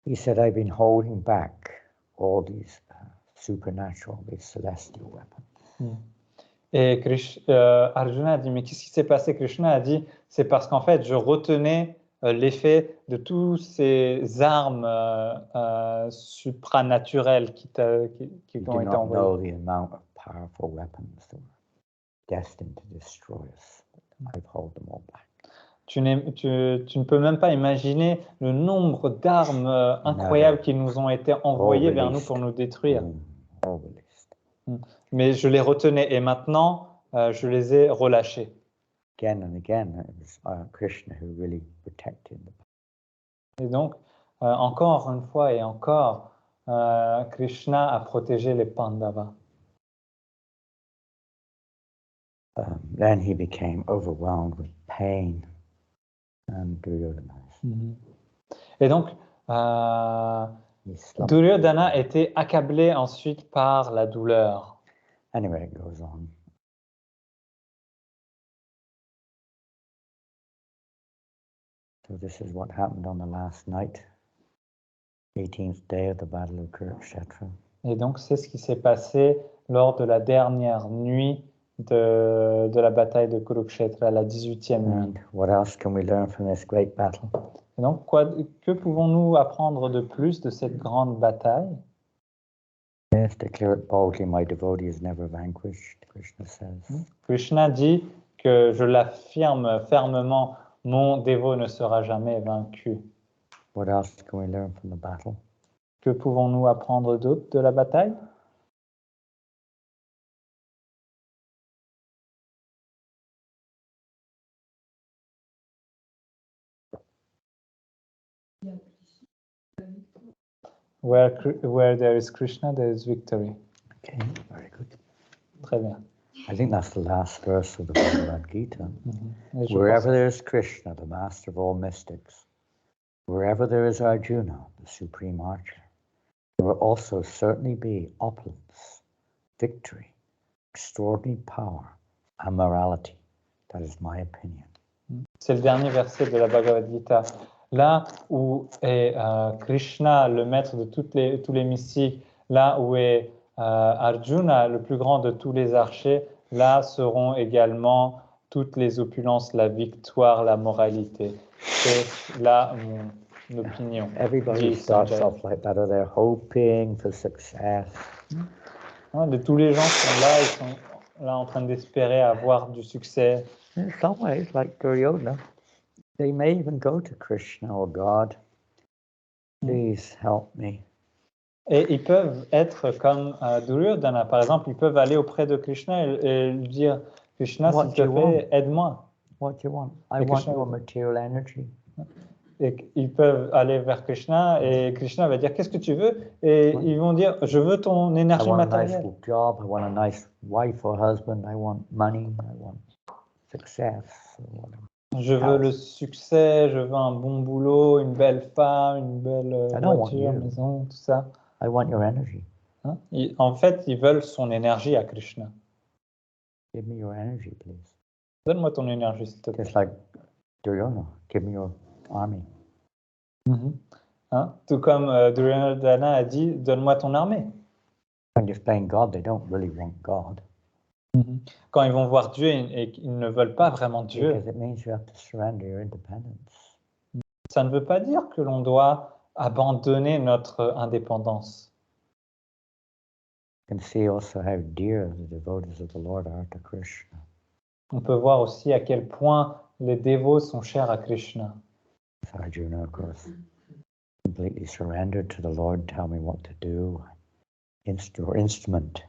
He said, "I've been holding back all these supernatural, these celestial weapons." Et Arjuna a dit, mais qu'est-ce qui s'est passé? Krishna a dit, c'est parce qu'en fait, je retenais l'effet de tous ces armes supranaturelles qui You ont do été not know envoyées. the amount of powerful weapons that were destined to destroy us. I've held them all back. Tu ne peux même pas imaginer le nombre d'armes incroyables qui nous ont été envoyées vers nous pour nous détruire. All released. Mais je les retenais et maintenant, je les ai relâchés. Again and again, it was Krishna who really protected them. Et donc, encore une fois et encore, Krishna a protégé les Pandavas. Then he became overwhelmed with pain and Duryodhana. Et donc, He slumped. Duryodhana était accablé ensuite par la douleur. Anyway, it goes on. So this is what happened on the last night, 18th day of the Battle of Kurukshetra. Et donc, c'est ce qui s'est passé lors de la dernière nuit de la bataille de Kurukshetra, la 18e nuit. And what else can we learn from this great battle? Et donc, que pouvons-nous apprendre de plus de cette grande bataille? Yes, declare it boldly, my devotee is never vanquished, Krishna says. Krishna dit que je l'affirme fermement, mon dévot ne sera jamais vaincu. What else can we learn from the battle? Que pouvons-nous apprendre d'autre de la bataille? Where there is Krishna, there is victory. Okay, very good. Très bien. I think that's the last verse of the Bhagavad Gita. Et je Wherever pense- there is Krishna, the master of all mystics, wherever there is Arjuna, the supreme archer, there will also certainly be opulence, victory, extraordinary power, and morality. That is my opinion. C'est le dernier verset de la Bhagavad Gita. Là où est Krishna, le maître de tous les mystiques, là où est Arjuna, le plus grand de tous les archers, là seront également toutes les opulences, la victoire, la moralité. C'est là mon opinion. Everybody dit starts Sanjay. off like that, or they're hoping for success. Ouais, tous les gens sont là, ils sont là en train d'espérer avoir du succès. In some ways, like Duryodhana, they may even go to Krishna or God. Please help me. Et ils peuvent être comme Duryodhana, par exemple, ils peuvent aller auprès de Krishna et lui dire Krishna, What s'il te do you plaît, aide-moi. What do you want? I Et want Krishna your va dire- material energy. Et ils peuvent aller vers Krishna et Krishna va dire qu'est-ce que tu veux? Et Ouais. ils vont dire je veux ton I énergie want a nice matérielle. job. I want a nice wife or husband. I want money. I want success. Or whatever. Je veux le succès, je veux un bon boulot, une belle femme, une belle I don't want voiture, you. maison, tout ça. I want your energy. Hein? En fait, ils veulent son énergie à Krishna. Give me your energy, please. Donne-moi ton énergie, s'il te plaît. Just like Duryodhana. Give me your army. Hein? Tout comme Duryodhana a dit, donne-moi ton armée. When you're playing God, they don't really want God. Quand ils vont voir Dieu et qu'ils ne veulent pas vraiment Dieu, Because it means you have to surrender your independence. ça ne veut pas dire que l'on doit abandonner notre indépendance. You can see also how dear the devotees of the Lord are to Krishna. On peut voir aussi à quel point les dévots sont chers à Krishna. Arjuna, of course, completely surrendered to the Lord. Tell me what to do. Your instrument.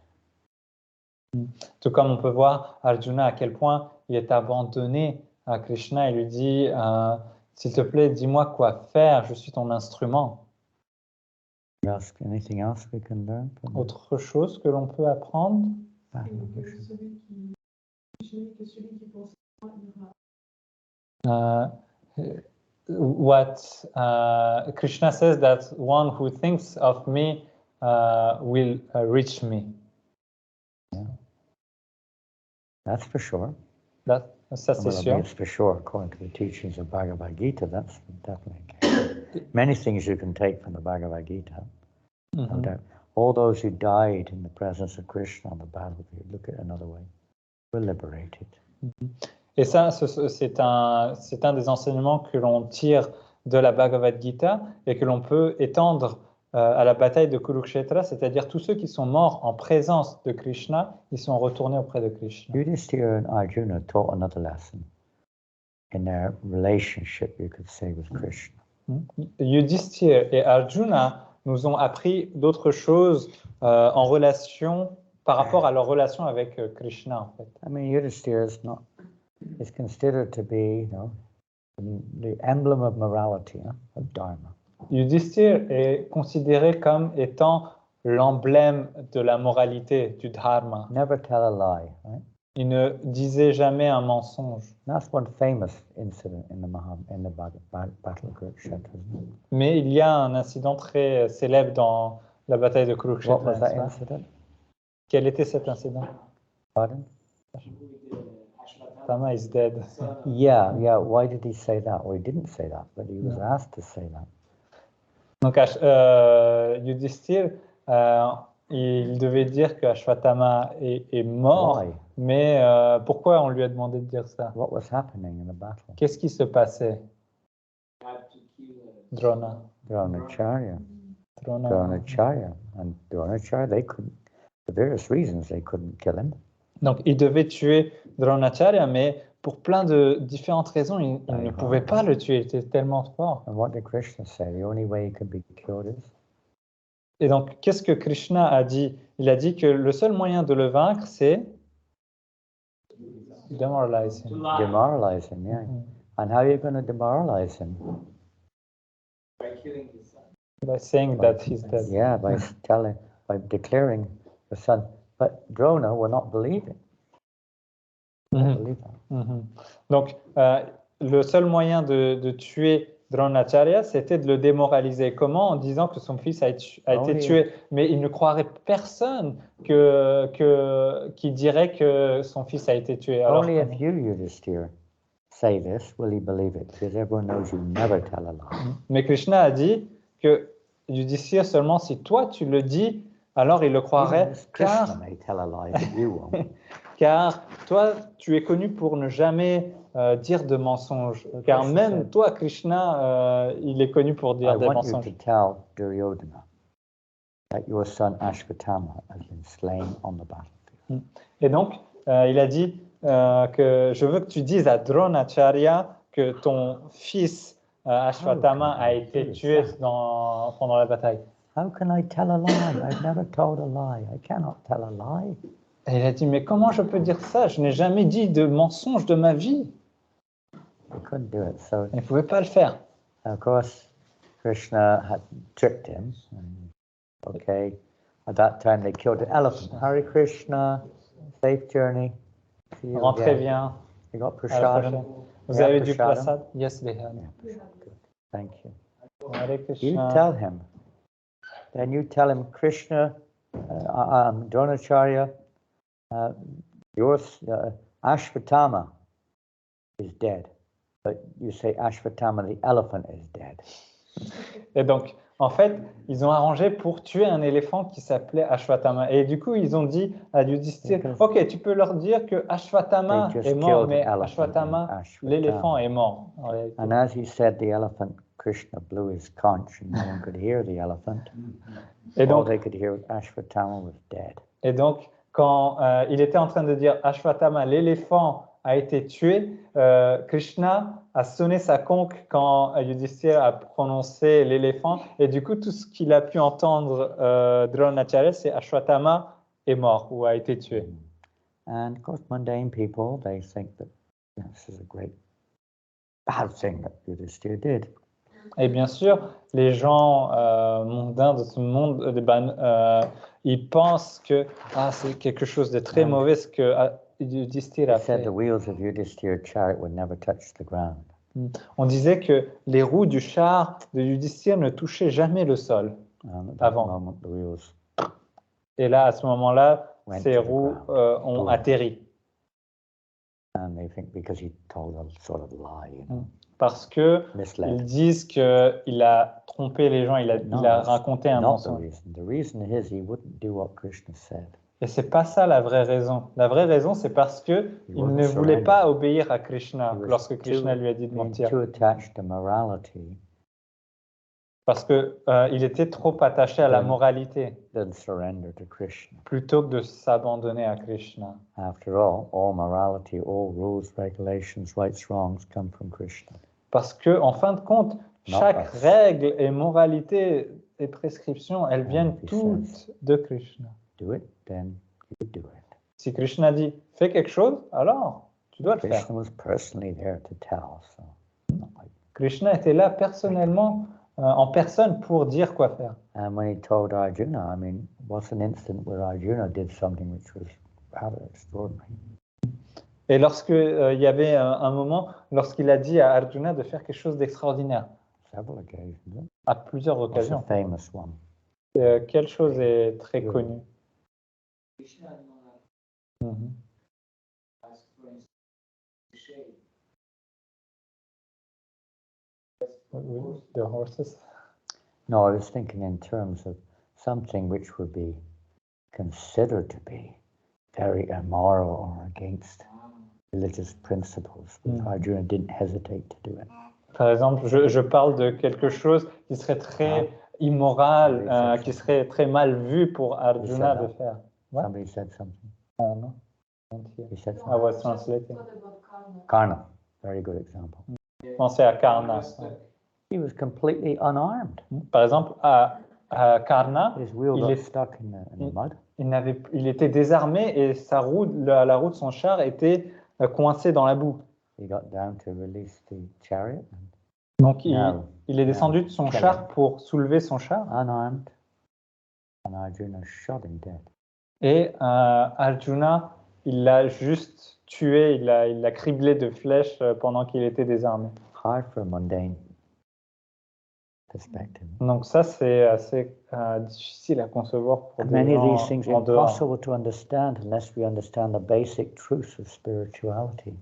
Tout comme on peut voir Arjuna à quel point il est abandonné à Krishna et lui dit s'il te plaît, dis-moi quoi faire, je suis ton instrument. Anything else we can learn from this? Autre chose que l'on peut apprendre? What Krishna says that one who thinks of me will reach me. That's for sure. Ça c'est Well, sûr. that's for sure. According to the teachings of Bhagavad Gita, that's definitely the case. Many things you can take from the Bhagavad Gita. No doubt. All those who died in the presence of Krishna on the battlefield, look at it another way, were liberated. Et ça, c'est un des enseignements que l'on tire de la Bhagavad Gita et que l'on peut étendre à la bataille de Kurukshetra, c'est-à-dire tous ceux qui sont morts en présence de Krishna, ils sont retournés auprès de Krishna. Yudhishthira and Arjuna taught another lesson in their relationship, you could say, with Krishna. Yudhishthira et Arjuna nous ont appris d'autres choses en relation, par rapport à leur relation avec Krishna, en fait. I mean, Yudhishthira is considered to be, the emblem of morality, of dharma. Yudhishthira est considéré comme étant l'emblème de la moralité, du dharma. Never tell a lie, right? Il ne disait jamais un mensonge. That's one famous incident in the Battle of Kurukshetra. Mais il y a un incident très célèbre dans la bataille de What was Kurukshetra. that incident? Quel était cet incident? Pardon? Tama is dead. Yeah. Why did he say that? Well, he didn't say that, but he was asked to say that. Donc Yudhishthira, il devait dire que Ashwatthama est mort, Why? mais pourquoi on lui a demandé de dire ça? What was happening in the battle? Qu'est-ce qui se passait? Drona. Dronacharya and Dronacharya, they couldn't, for various reasons, they couldn't kill him. Donc, il devait tuer Dronacharya, mais pour plein de différentes raisons, il ne pouvait pas le tuer, il était tellement fort. And what did Krishna say? The only way he could be killed is? Et donc, qu'est-ce que Krishna a dit? Il a dit que le seul moyen de le vaincre, c'est demoralize him. Demoralize him, yeah. And how are you going to demoralize him? By saying that he's dead. Yeah, by declaring the son. But Drona will not believe it. Believe that. Donc, le seul moyen de tuer Dronacharya, c'était de le démoraliser. Comment? En disant que son fils a été tué. Mais il ne croirait personne qui dirait que son fils a été tué. Alors, Only if you, Yudhishthira, say this, will he believe it, because everyone knows you never tell a lie. Mais Krishna a dit que Yudhishthira, seulement si toi tu le dis, alors il le croirait, Krishna may tell a lie, but you won't. car toi tu es connu pour ne jamais dire de mensonges. Car même toi, Krishna, il est connu pour dire des I want you mensonges. to tell Duryodhana that your son Ashwatthama has been slain on the battlefield. Et donc, il a dit que je veux que tu dises à Dronacharya que ton fils Ashwatthama a été tué pendant la bataille. How can I tell a lie? I've never told a lie. I cannot tell a lie. Et il a dit, mais comment je peux dire ça? Je n'ai jamais dit de mensonge de ma vie. He couldn't do it. So, Il ne pouvait pas le faire. of course, Krishna had tricked him. And, okay, at that time they killed the elephant. Hare Krishna, safe journey. See you Rentrez again. bien. You got À la prasadam? prochaine. Vous Yeah, avez du prasadam. prasad? Yes, they had. Yeah, prasad. Good. Thank you. Hare You Krishna. tell him. Then you tell him, Krishna, Dronacharya, your Ashvatthama is dead. But you say Ashvatthama, the elephant, is dead. Et donc, en fait, ils ont arrangé pour tuer un éléphant qui s'appelait Ashwatthama. Et du coup, ils ont dit à Yudhishthir, ok, tu peux leur dire que Ashwatthama They just est mort, killed mais the elephant Ashwatthama, in Ashwatthama. l'éléphant est mort. En réalité. And as he said the elephant, Krishna blew his conch and no one could hear the elephant. Et All donc, they could hear was Ashvatthama was dead. et donc quand il était en train de dire Ashwatthama, l'éléphant a été tué, Krishna a sonné sa conque quand Yudhishthira a prononcé l'éléphant. Et du coup, tout ce qu'il a pu entendre Dronacharya, c'est Ashwatthama est mort ou a été tué. And of course, mundane people, they think that this is a great bad thing that Yudhishthira did. Et bien sûr, les gens mondains de ce monde, ils pensent que c'est quelque chose de très mauvais ce que Yudhishthira a They said fait. the wheels of Yudhishthira's chariot would never touch the ground. On disait que les roues du char de Yudhishthira ne touchaient jamais le sol. And at that Avant. moment, the wheels Et là, à ce moment-là, Went ces to the roues ground. ont Boom. atterri. and they think because he told a sort of lie, you know, Parce que misled. ils disent qu'il a trompé les gens, il a it's raconté un not the mensonge. reason. The reason is he wouldn't do what Krishna said. Et c'est pas ça la vraie raison. La vraie raison, c'est parce que il wasn't ne voulait surrendered. pas obéir à Krishna He was lorsque Krishna too- lui a dit de Being mentir. too attached to morality Parce que il était trop attaché à la Then- moralité than surrender to Krishna. plutôt que de s'abandonner à Krishna. After all morality, all rules, regulations, rights, wrongs come from Krishna. Parce que, en fin de compte, Non, chaque pas. règle et moralité et prescription, elles Ah, viennent puis toutes de Krishna. Do it, then you do it. Si Krishna dit fais quelque chose, alors tu dois le faire. Krishna was personally there to tell, so not like. Krishna était là personnellement, en personne, pour dire quoi faire. And when he told Arjuna, I mean, what's an incident where Arjuna did something which was rather extraordinary? Et lorsque il y avait un moment, lorsqu'il a dit à Arjuna de faire quelque chose d'extraordinaire, Several occasions. à plusieurs What's a occasions. famous one? Quelle chose est très Oui. connue? Krishna Mhm. asked for instance, shade. Oui, the horses. No, I was thinking in terms of something which would be considered to be very immoral or against religious principles. But Mm. Arjuna didn't hesitate to do it. Par exemple, je parle de quelque chose qui serait très immoral, Oui, c'est qui ça. serait très mal vu pour Arjuna ça. de faire. What? Somebody said something. No? Don't hear. He said I something. was translating. Karna, very good example. Pensez à Karna. He was completely unarmed. Par exemple, à Karna, His wheel Il got est- stuck in the mud. il était désarmé et sa roue, la roue de son char était coincée dans la boue. He got down to release the chariot. Donc No. il est descendu de son Quel char pour soulever son char. Unarmed. And Arjuna shot him dead. Et Arjuna, il l'a juste tué, il l'a criblé de flèches pendant qu'il était désarmé. Hard for a mundane perspective. Donc ça, c'est assez difficile à concevoir pour And des many of these gens things en are dehors. impossible to understand unless we understand the basic truths of spirituality.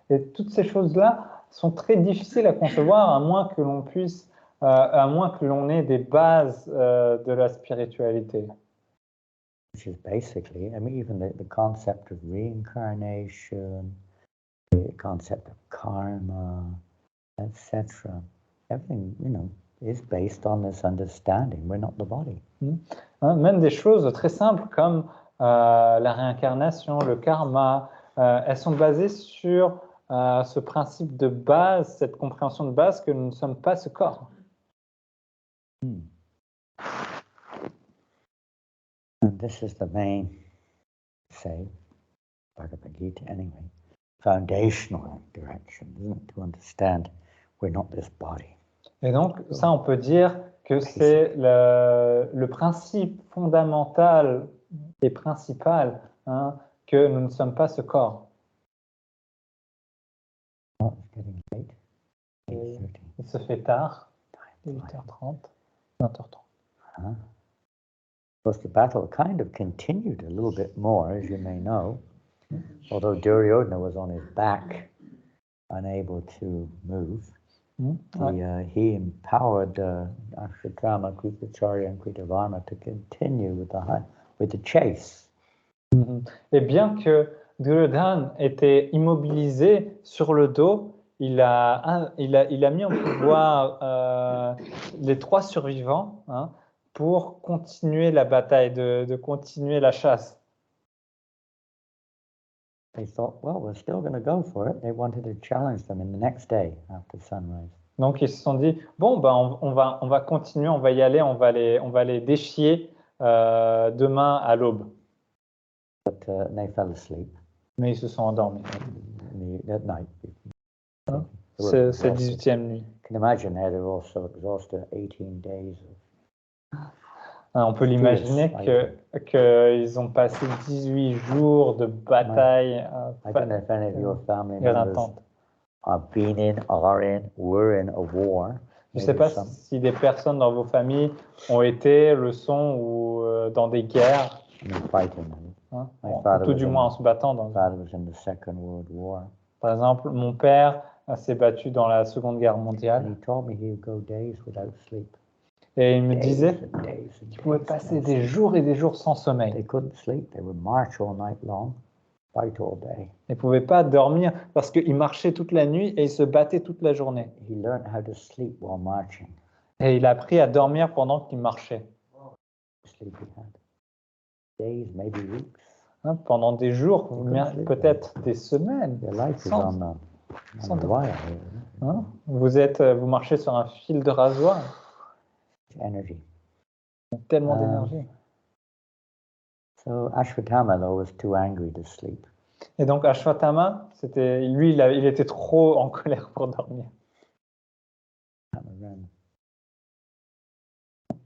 Et toutes ces choses-là sont très difficiles à concevoir à moins que l'on puisse, à moins que l'on ait des bases de la spiritualité. Which is basically, I mean, even the concept of reincarnation, the concept of karma, etc. Everything, you know, is based on this understanding. We're not the body. Hein, même des choses très simples comme la réincarnation, le karma, elles sont basées sur ce principe de base, cette compréhension de base que nous ne sommes pas ce corps. And this is the main say, Bhagavad Gita anyway, foundational direction, isn't it? To understand we're not this body. Et donc, ça, on peut dire que c'est le principe fondamental et principal, hein, que nous ne sommes pas ce corps. Oh, it's getting late. 8:30. Il se fait tard, 8h30, 20h30. Huh? Of course, the battle kind of continued a little bit more, as you may know, although Duryodhana was on his back, unable to move. He empowered Ashwatthama, Kritacharya, and Kritavarma to continue with the chase. Et bien que Duryodhana était immobilisé sur le dos, il a mis en pouvoir les 3 survivants, hein, pour continuer la bataille, de continuer la chasse. They thought, well, we're still going to go for it. They wanted to challenge them in the next day after sunrise. Donc ils se sont dit, bon, ben, on va continuer, on va y aller, on va les défier demain à l'aube. But they fell asleep Mais ils se sont endormis. at night. C'est 18e nuit. You can imagine they were also exhausted 18 days. On peut l'imaginer qu'ils ont passé 18 jours de bataille I don't know if any of your family members éreintante. have been in, are in, were in a war. Je ne sais pas si des personnes dans vos familles ont été, le sont ou dans des guerres, Fighting. hein, My ou father tout was du in- moins en se battant. My father was in the Second World War. Par exemple, mon père s'est battu dans la Seconde Guerre And mondiale he told me he would go days without sleep. et il me Days disait and days and qu'il pouvait days passer without des sleep. jours et des jours sans sommeil. They couldn't sleep. They would march all night long, fight all day. Il ne pouvait pas dormir parce qu'il marchait toute la nuit et il se battait toute la journée. He learned how to sleep while marching. Et il a appris à dormir pendant qu'il marchait. Sleep he had. Days, maybe weeks. Hein, pendant des jours, peut-être des semaines. Your life is Sans- on sans the wire here. Hein, vous marchez sur un fil de rasoir. It's energy. Tellement d'énergie. So Ashwatthama, though, was too angry to sleep. Et donc Ashwatthama, il était trop en colère pour dormir.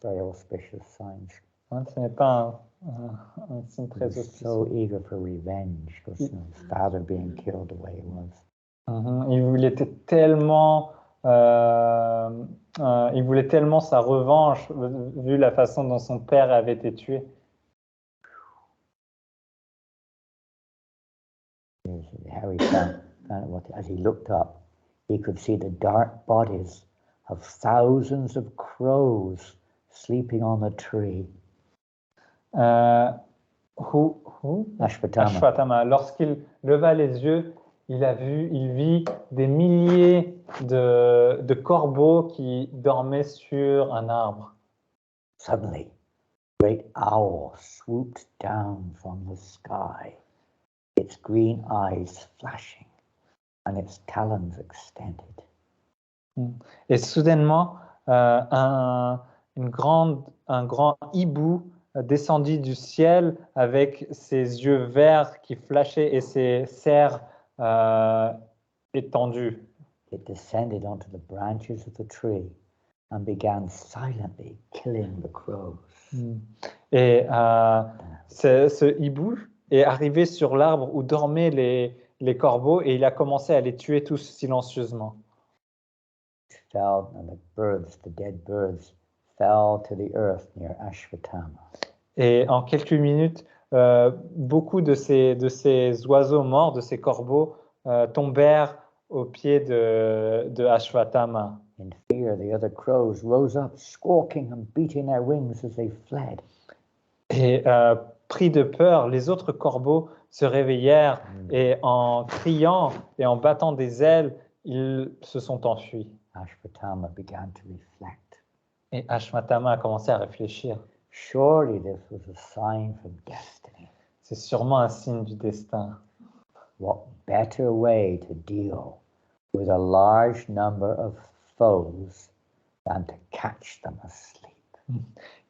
Very auspicious signs. Hein, ce n'est pas un signe He très was auspicieux. so eager for revenge because his father being killed the way he was. Il était tellement, il voulait tellement sa revanche vu la façon dont son père avait été tué. How he found as he looked up, he could see the dark bodies of thousands of crows sleeping on the tree. Ashwatthama. Ashwatthama. Lorsqu'il leva les yeux, il vit des milliers de corbeaux qui dormaient sur un arbre. Suddenly, a great owl swooped down from the sky, its green eyes flashing and its talons extended. Et soudainement, un grand hibou descendit du ciel avec ses yeux verts qui flashaient et ses serres étendues. It descended onto the branches of the tree and began silently killing the crows. Et ce hibou est arrivé sur l'arbre où dormaient les corbeaux et il a commencé à les tuer tous silencieusement. Fell, and the dead birds, fell to the earth near Ashwatthama. Et en quelques minutes, beaucoup de ces oiseaux morts, de ces corbeaux, tombèrent aux pieds de Ashwatthama. In fear, the other crows rose up, squawking and beating their wings as they fled. Et pris de peur, les autres corbeaux se réveillèrent et en criant et en battant des ailes, ils se sont enfuis. Ashwatthama began to reflect. Et Ashwatthama a commencé à réfléchir. Surely this was a sign from destiny. C'est sûrement un signe du destin. What better way to deal with a large number of foes than to catch them asleep?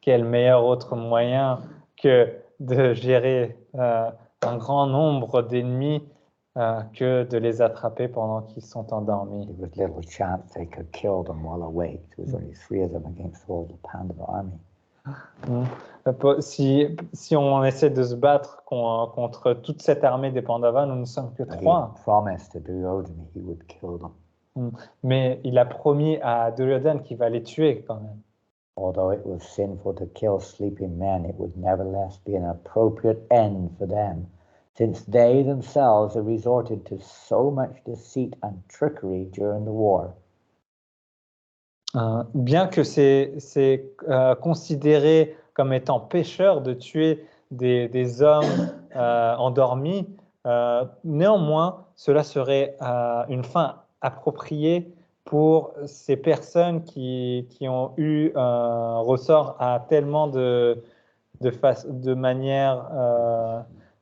Quel meilleur autre moyen que de gérer un grand nombre d'ennemis que de les attraper pendant qu'ils sont endormis. There was little chance they could kill them while awake. There was only 3 of them against all the Pandava army. Si on essaie de se battre contre toute cette armée des Pandavas, nous ne sommes que But he 3. promised to Duryodhana he would kill them. Mais il a promis à Duryodhana qu'il va les tuer quand même. Although it was sinful to kill sleeping men, it would nevertheless be an appropriate end for them, since they themselves have resorted to so much deceit and trickery during the war. Bien que c'est considéré comme étant pécheur de tuer des hommes endormis, néanmoins, cela serait une fin appropriée pour ces personnes qui ont eu un ressort à tellement de manière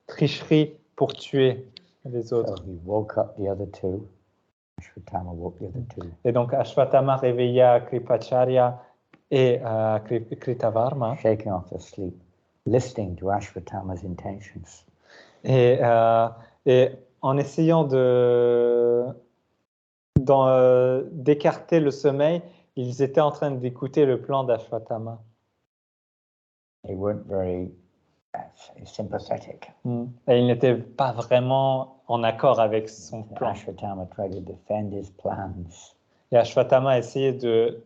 tricherie pour tuer les autres. So he woke up the other 2. Ashwatthama woke the other 2. Et donc Ashwatthama réveilla Kripacharya et Kritavarma. Shaking off the sleep, listening to Ashwatthama's intentions. Et en essayant d'écarter le sommeil, ils étaient en train d'écouter le plan d'Ashwatthama. They weren't very sympathetic. Et ils n'étaient pas vraiment en accord avec son plan. Ashwatthama tried to defend his plans. Et Ashwatthama a essayé de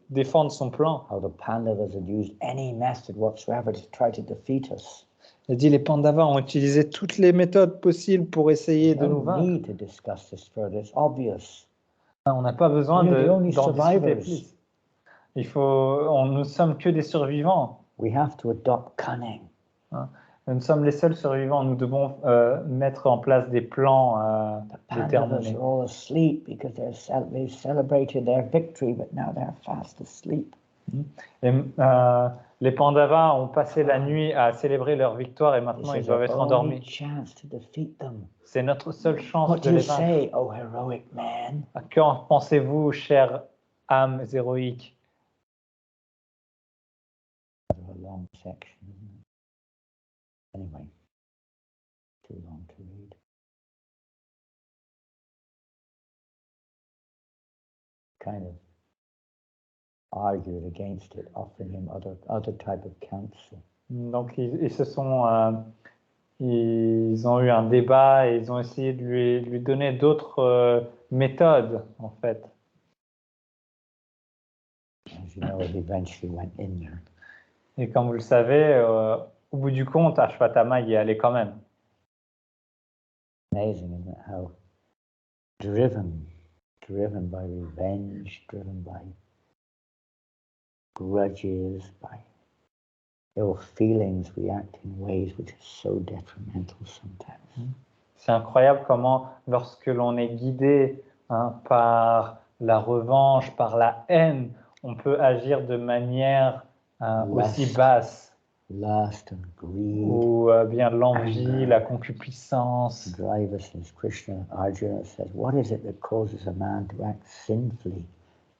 défendre son plan. How the Pandavas had used any method whatsoever to try to defeat us. Il a dit les Pandavas ont utilisé toutes les méthodes possibles pour essayer de nous No vaincre. need to discuss this further. It's obvious. On n'a pas besoin We're the only d'en discuter survivors. plus. Nous sommes que des survivants. We have to adopt cunning. Nous sommes les seuls survivants. Nous devons mettre en place des plans The Pandavas déterminés. are all asleep because they celebrated their victory, but now they're fast asleep. Et, les Pandavas ont passé la nuit à célébrer leur victoire et maintenant ils This is doivent our être only endormis. chance to defeat them. C'est notre seule chance What de do you les vaincre. say, oh heroic man? Qu'en pensez-vous, chères âmes héroïques? A long section, isn't it? Anyway, too long to read. Kind of argued against it, offering him other type of counsel. Donc ils ont eu un débat et ils ont essayé de lui donner d'autres méthodes en fait. As you know, it eventually went in there. Et comme vous le savez, au bout du compte, Ashwatthama y est allé quand même. Amazing, isn't it? How driven by revenge, driven by grudges, by ill feelings, we act in ways which are so detrimental sometimes. C'est incroyable comment, lorsque l'on est guidé par la revanche, par la haine, on peut agir de manière aussi basse. Lust and greed. Ou bien l'envie, la concupiscence. Drive us, as Krishna, Arjuna says, what is it that causes a man to act sinfully,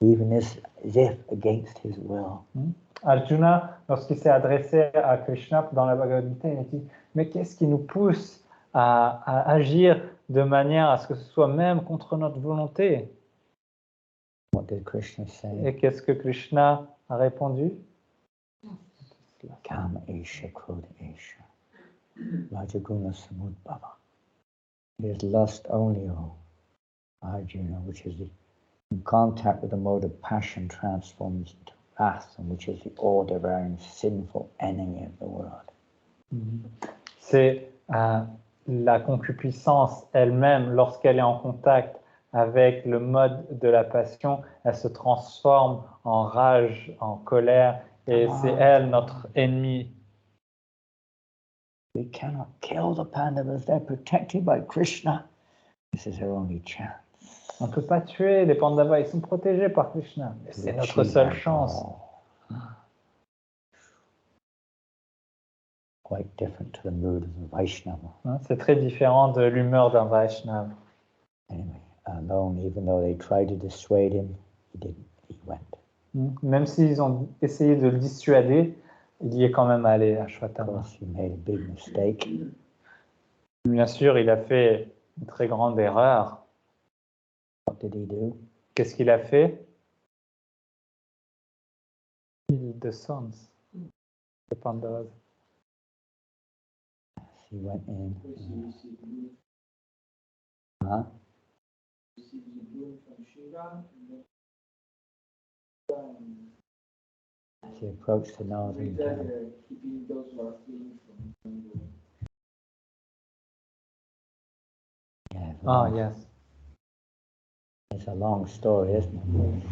even as if against his will? Arjuna, lorsqu'il s'est adressé à Krishna dans la Bhagavad Gita, il a dit, mais qu'est-ce qui nous pousse à agir de manière à ce que ce soit même contre notre volonté? What did Krishna say? Et qu'est-ce que Krishna a répondu? Kama Esha Krodha Esha Rajaguna Samudbhava. It is lust only, O Arjuna, which is in contact with the mode of passion transforms into wrath, and which is the all-devouring sinful enemy of the world. C'est la concupiscence elle-même, lorsqu'elle est en contact avec le mode de la passion, elle se transforme en rage, en colère, et c'est elle notre ennemi. We cannot kill the Pandavas, they're protected by Krishna. This is our only chance. On ne peut pas tuer les Pandavas, ils sont protégés par Krishna. C'est notre seule chance. Quite different to the mood of the Vaishnava. C'est très différent de l'humeur d'un Vaishnava. Anyway, alone, even though they tried to dissuade him, he didn't. He went. Même s'ils ont essayé de le dissuader, il y est quand même allé à Ashwatthama. Of course, he made a big mistake. Bien sûr, il a fait une très grande erreur. What did he do? Qu'est-ce qu'il a fait? The sons. The Pandavas. He went in. First he received blue, Huh? received the blue from Shiva, and then As he approached the we northern said town. keeping those who are fleeing from the Yeah, Ah, yes. it's a long story, isn't it?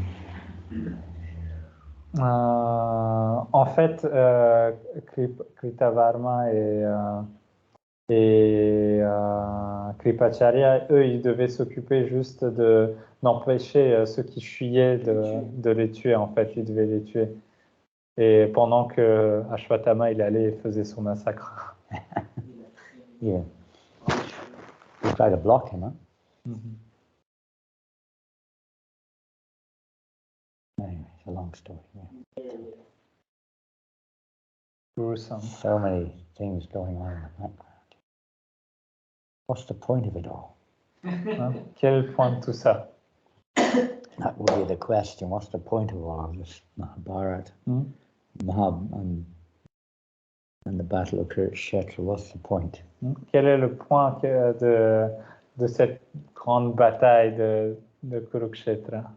En fait, Kritavarma et Kripacharya, eux, ils devaient s'occuper juste d'empêcher ceux qui fuyaient de les tuer, en fait, ils devaient les tuer. Et pendant que Ashwatthama, il allait et faisait son massacre. Yeah. You tried to block him, huh? Anyway, it's a long story. Yeah. Gruesome. So many things going on in the background. What's the point of it all? Hein? Quel est le point de tout ça? That would be the question. What's the point of all of this Mahabharata? And the battle of Kurukshetra, what's the point? Quel est le point de cette grande bataille de Kurukshetra?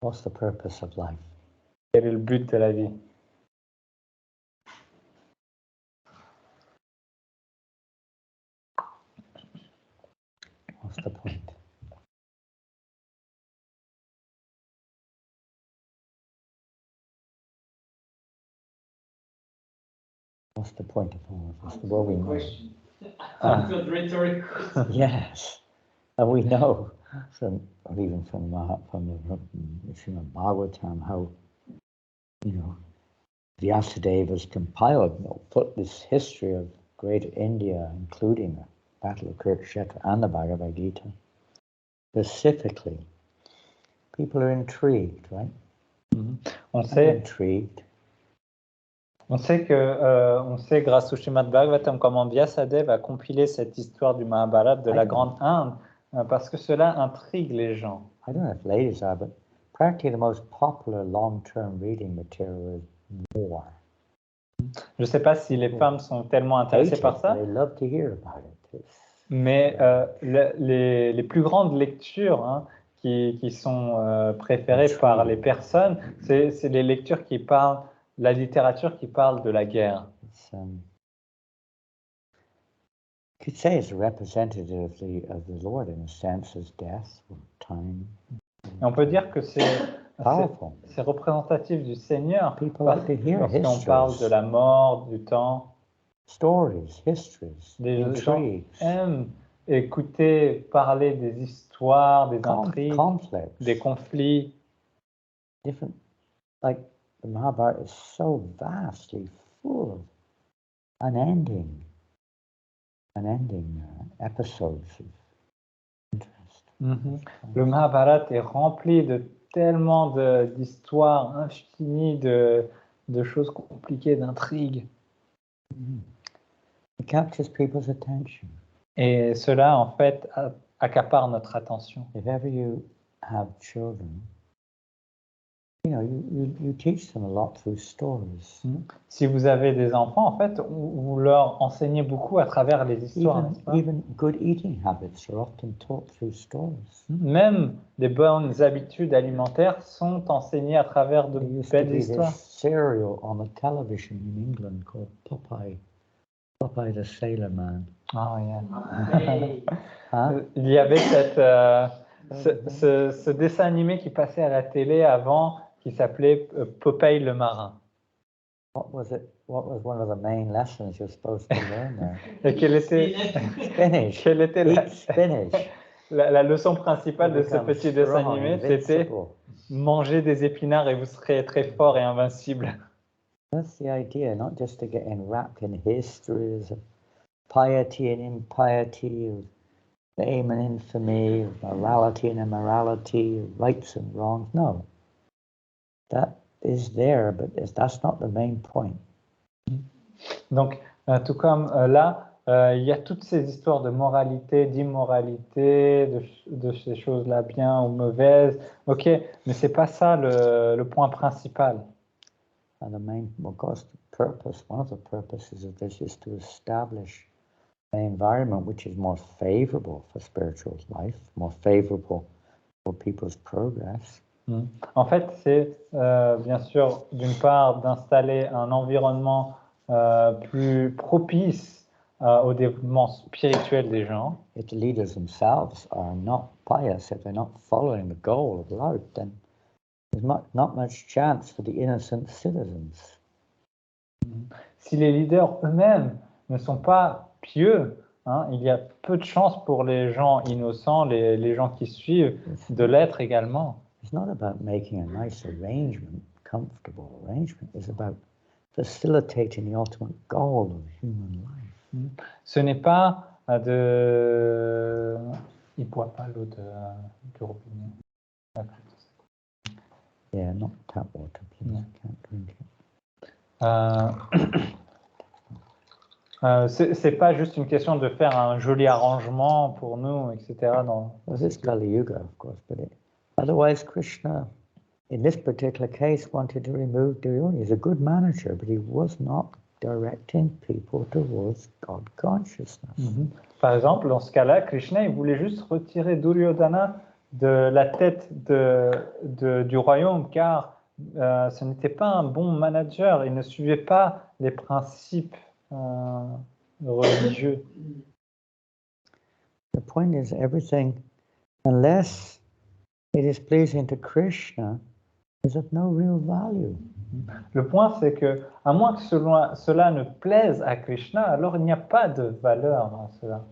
What's the purpose of life? Quel est le but de la vie? What's the point? What's the point of all of this? Well, we know. question. Answered rhetorically. Yes, and we know from, or even from the Srimad Bhagavatam, how, Vyasadeva compiled, put this history of greater India, including the Battle of Kurukshetra and the Bhagavad Gita. Specifically, people are intrigued, right? On sait, Intrigued. on sait grâce au Srimad Bhagavatam comment Vyasadeva a compilé cette histoire du Mahabharata de la Grande Inde parce que cela intrigue les gens. I don't know if ladies are, but practically the most popular long-term reading material is war. Je ne sais pas si les femmes sont tellement intéressées par ça, They love to hear about it. mais les plus grandes lectures qui sont préférées par les personnes, c'est les lectures qui parlent, la littérature qui parle de la guerre. You could say it's representative of the Lord in a sense, as death, or time. Et on peut dire que c'est représentatif du Seigneur lorsqu'on parle de la mort, du temps. Stories, histories, les gens aiment écouter parler des histoires, des intrigues, des conflits. Different, like the Mahabharata is so vastly full of unending episodes of interest. Le Mahabharata est rempli de tellement d'histoires infinies, de choses compliquées, d'intrigues. It captures people's attention. Et cela, en fait, accapare notre attention. If ever you have children, you teach them a lot through stories. Si vous avez des enfants, en fait, vous leur enseignez beaucoup à travers les histoires. Even good eating habits are often taught through stories. Même des bonnes habitudes alimentaires sont enseignées à travers de belles histoires. There used to be this cereal on the television in England called Popeye. Popeye the Sailor Man. Oh, yeah. Huh? Il y avait ce dessin animé qui passait à la télé avant, qui s'appelait Popeye le marin. What was it? What was one of the main lessons you're supposed to learn there? Et quelle était, Spinach. quelle était Spinach. la leçon principale de ce petit dessin animé? C'était manger des épinards et vous serez très fort et invincible. That's the idea, not just to get enwrapped in histories of piety and impiety, of fame and infamy, of morality and immorality, of rights and wrongs. No. That is there, but that's not the main point. Donc, Tout comme là, il y a toutes ces histoires de moralité, d'immoralité, de ces choses-là bien ou mauvaises. Ok, mais c'est pas ça le point principal. And the main, of course, the purpose, one of the purposes of this is to establish an environment which is more favorable for spiritual life, more favorable for people's progress. En fait, c'est bien sûr, d'une part, d'installer un environnement plus propice au développement spirituel des gens. If the leaders themselves are not pious, if they're not following the goal of life, then there's not much chance for the innocent citizens. Si les leaders eux-mêmes ne sont pas pieux, hein, il y a peu de chances pour les gens innocents, les gens qui suivent, de l'être également. It's not about making a nice arrangement, comfortable arrangement. It's about facilitating the ultimate goal of human life. Ce n'est pas de... Il ne boit pas l'eau du robinet. Yeah, not tap water, please. No. I can't drink it. C'est pas juste une question de faire un joli arrangement pour nous, etc. Well, this is Kali Yuga, of course, but otherwise Krishna, in this particular case, wanted to remove Duryodhana. He's a good manager, but he was not directing people towards God consciousness. Par exemple, dans ce cas-là, Krishna, il voulait juste retirer Duryodhana de la tête du royaume, car ce n'était pas un bon manager, il ne suivait pas les principes religieux. The point is, everything, unless it is pleasing to Krishna, is of no real value. Le point, c'est que, à moins que cela ne plaise à Krishna, alors il n'y a pas de valeur dans cela.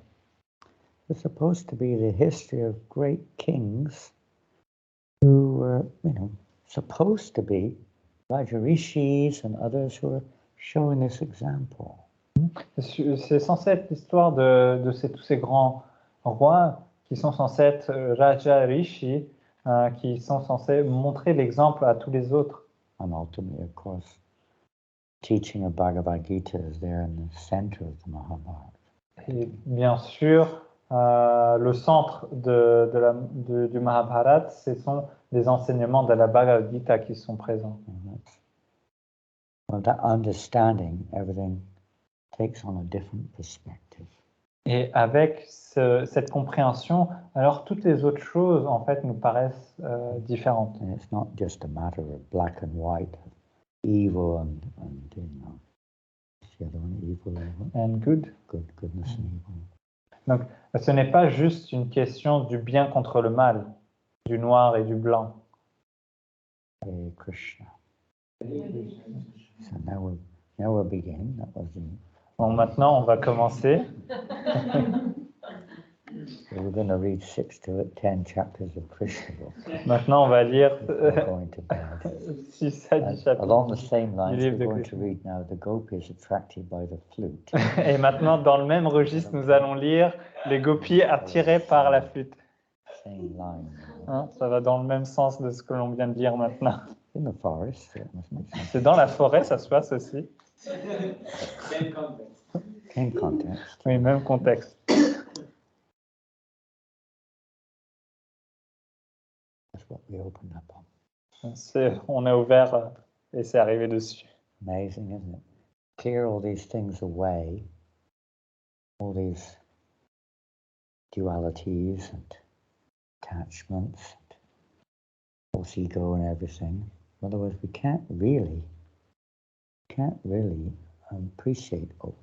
It's supposed to be the history of great kings who were, supposed to be Rajarishis and others who are showing this example. C'est censé être l'histoire de tous ces grands rois qui sont censés être Raja Rishi, qui sont censés montrer l'exemple à tous les autres. And ultimately, of course, teaching of Bhagavad Gita is there in the center of the Mahabharata. Et bien sûr, le centre du Mahabharata, ce sont les enseignements de la Bhagavad Gita qui sont présents. Well, that understanding, everything takes on a different perspective. Et avec cette compréhension, alors toutes les autres choses, en fait, nous paraissent différentes. And it's not just a matter of black and white, evil and what's the other one, evil, And good. goodness and evil. Donc, ce n'est pas juste une question du bien contre le mal, du noir et du blanc. Hare Krishna. So now we'll begin. That was the... Bon, maintenant, on va commencer. So we're going to read 6 to 10 chapters of Krishna book. Maintenant, on va lire We're going to bed. 6 à 10 chapitres. Along the same lines, livre we're de going to Krishna. read now the gopis attracted by the flute. Et maintenant, dans le même registre, nous allons lire les gopis attirés par la flûte. Same line. Hein, ça va dans le même sens de ce que l'on vient de lire maintenant. In the forest, so it must make sense. C'est dans la forêt, ça se passe aussi. Same context. Same context. Oui, même contexte. That's what we opened up on. On a ouvert et c'est arrivé dessus. Amazing, isn't it? Clear all these things away, all these dualities and attachments, and false ego and everything. Otherwise, we can't really appreciate. Oh,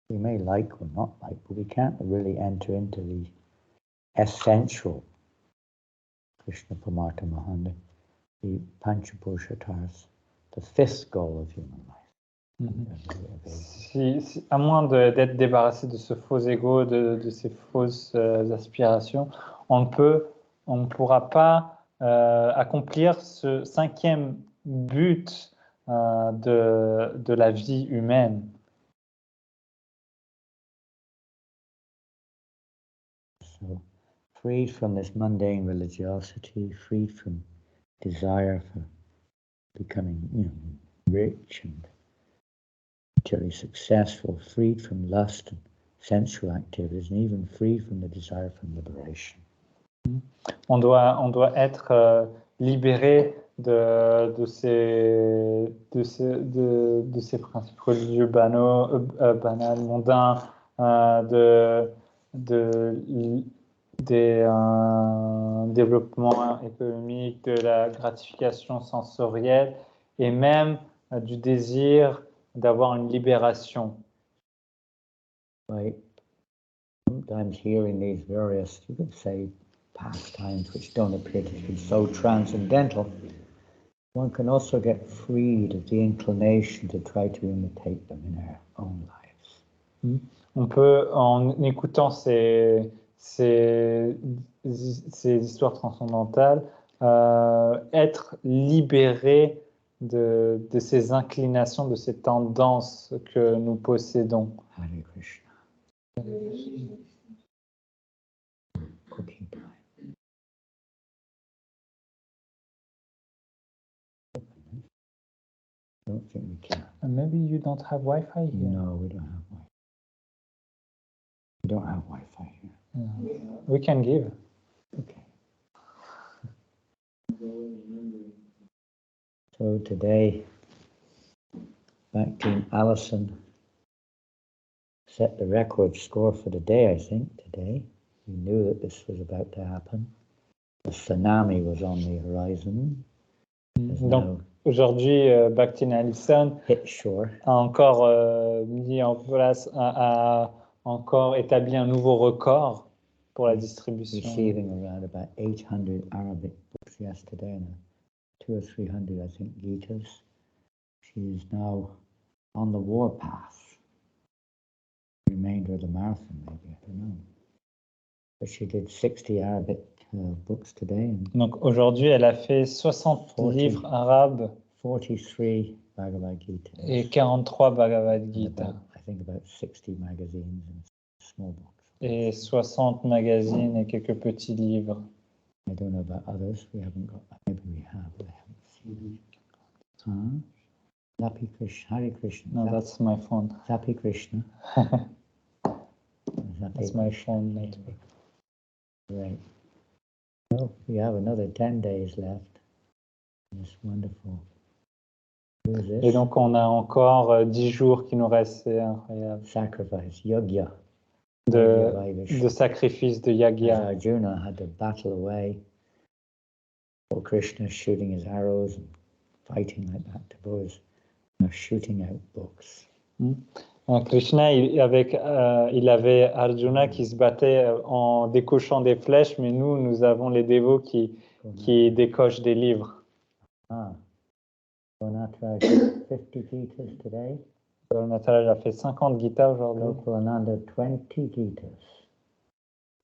we may like or not like, but we can't really enter into the essential Krishna Paramartha Mahanda, the Panchapurushotars, the fifth goal of human life. À moins d'être débarrassé de ce faux ego, de ces fausses aspirations, on ne pourra pas accomplir ce cinquième but de la vie humaine. So, freed from this mundane religiosity, freed from desire for becoming, rich and utterly successful, freed from lust and sensual activities, and even freed from the desire from liberation. On doit être libéré de ces principes religieux banals, mondains, des développements économiques, de la gratification sensorielle et même du désir d'avoir une libération. By sometimes hearing these various, you could say, pastimes which don't appear to be so transcendental, one can also get freed of the inclination to try to imitate them in our own lives. On peut, en écoutant ces histoires transcendantales, être libéré de ces inclinations, de ces tendances que nous possédons. Hare Krishna. Cooking time. I don't think we can. Maybe you don't have Wi-Fi here. No, we don't have Wi-Fi. We don't have Wi-Fi here. We can give. Okay. So today, Bhakti Allison set the record score for the day, I think, today. We knew that this was about to happen. The tsunami was on the horizon. Donc aujourd'hui, Bhaktina Allison Hit shore. a encore mis en place, a encore établi un nouveau record pour la distribution. Receiving around about 800 Arabic books yesterday and 200 or 300, I think, Gitas. She is now on the warpath. The remainder of the marathon, maybe, I don't know. But she did 60 Arabic books today. And Donc aujourd'hui, elle a fait 60 livres arabes 43 Bhagavad Gita. et 43 Bhagavad And Gita about, I think about 60 magazines and small books. et 60 magazines et quelques petits livres. I don't know about others. We haven't got. Maybe we have. But I haven't seen. Zapi Krishna, Hare Krishna. No, that's my phone. Zapi Krishna. That's my phone network. Right. Well, we have another 10 days left. It's wonderful. Who is this? Et donc on a encore 10 jours qui nous restent, c'est incroyable. Sacrifice, yagya. De sacrifice de As Yagya. Arjuna had to battle away. Poor Krishna shooting his arrows and fighting like that. Suppose, shooting out books. Krishna, il avait Arjuna qui se battait en décochant des flèches, mais nous avons les dévots qui décochent des livres. Gonataraj 50 Gitas today. Gonataraj a fait 50 Gitas aujourd'hui. Gokulananda 20 Gitas.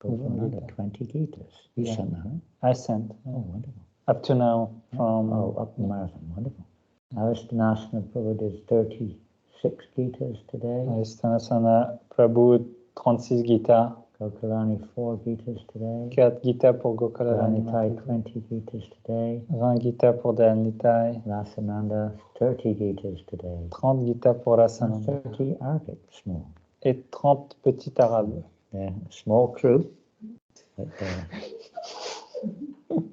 Gokulananda 20 Gitas. You sent that, right? I sent. Oh, wonderful. Up to now. Up the marathon. Wonderful. Aristanasana Prabhu did 36 Gitas today. Aristanasana Prabhu, 36 Gitas. Gokulani 4 Gitas today. 4 Gitas pour Gokulani. Danitai 20 Gitas today. 20 Gitas pour Danitai. Rasananda 30 Gitas today. 30 Gitas pour Rasananda. 30 Arabic, small. Et 30 petits arabes. Yeah, small crew. But,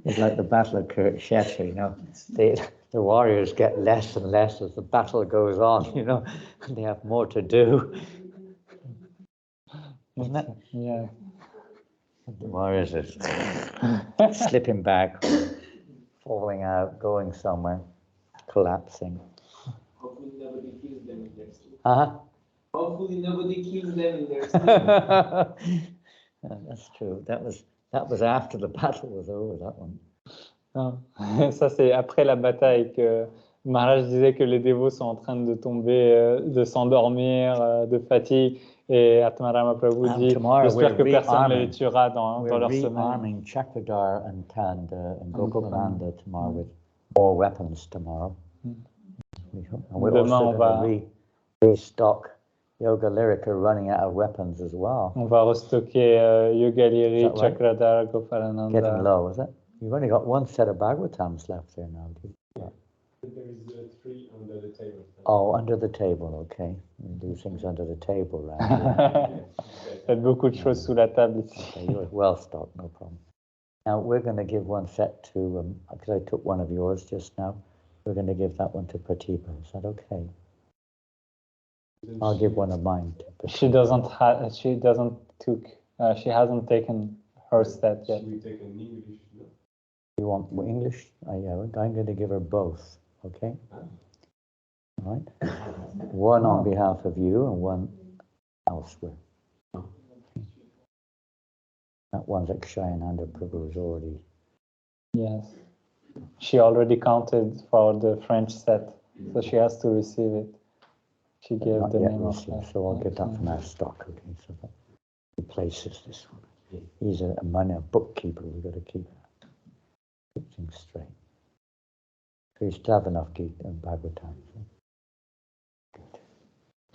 it's like the battle of Kurukshetra, you know. The warriors get less and less as the battle goes on, you know. They have more to do. Isn't it? Yeah. The warriors are slipping back, falling out, going somewhere, collapsing. Hopefully nobody kills them in their sleep. Uh-huh. Hopefully nobody kills them in their sleep. That's true. That was after the battle was over, that one. Ça, c'est après la bataille que Maharaj disait que les dévots sont en train de tomber, de s'endormir, de fatigue. Et Atmarama Prabhu dit, j'espère que personne ne les tuera dans leur sommeil. We're rearming Chakradhar and Tanda and Gokulananda tomorrow with more weapons tomorrow. And we're also going to restock Yoga Lyrica running out of weapons as well. On va restocker Yoga Lyrica, Chakradhar, Gopalananda. Getting low, is it? You've only got one set of Bhagavatams left there now. There is 3 under the Oh, under the table, okay. We do things under the table, right? Faites beaucoup de choses sous la table ici. Okay, you're well stocked, no problem. Now we're going to give one set to, because I took one of yours just now, we're going to give that one to Pratibha. Is that okay? I'll give one of mine to Pratibha. She hasn't taken her set yet. You want English? Yeah, I'm going to give her both, okay? All right? One on behalf of you and one elsewhere. That one's at Shayananda Prabhu's already. Yes. She already counted for the French set, so she has to receive it. She gave Not the yet name of received, her. so I'll get that from our stock, okay? So that replaces this one. He's a bookkeeper, we've got to keep things straight. So you still have enough Gita and Bhagavatam. Good.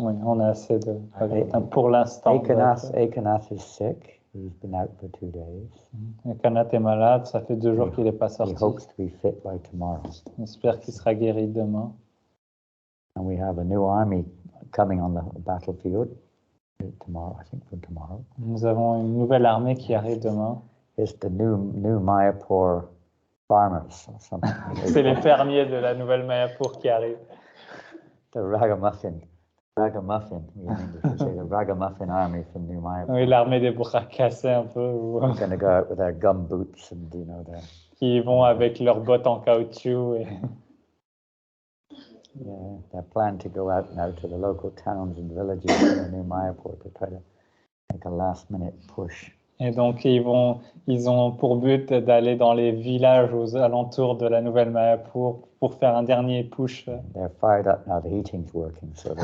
Oui, on a assez de Bhagavatam pour l'instant. Ekanath is sick. He's been out for 2 days. Ekanath est malade, ça fait 2 jours qu'il n'est pas He sorti. hopes to be fit by tomorrow. J'espère qu'il sera guéri demain. And we have a new army coming on the battlefield tomorrow, I think for tomorrow. Nous avons une nouvelle armée qui arrive demain. It's the new Mayapur farmers or something. C'est les fermiers de la nouvelle Mayapur qui arrivent. The Ragamuffin, in English, we say the Ragamuffin army from New Mayapur. Oui, l'armée des bras cassés un peu. They're going to go out with their gum boots and, you know, their... Qui vont avec leurs bottes en caoutchouc. Et... Yeah, they plan to go out now to the local towns and villages in the New Mayapur to try to make a last-minute push. Et donc, ils ont pour but d'aller dans les villages aux alentours de la nouvelle Mayapur pour faire un dernier push. They're fired up now. The heating's working, so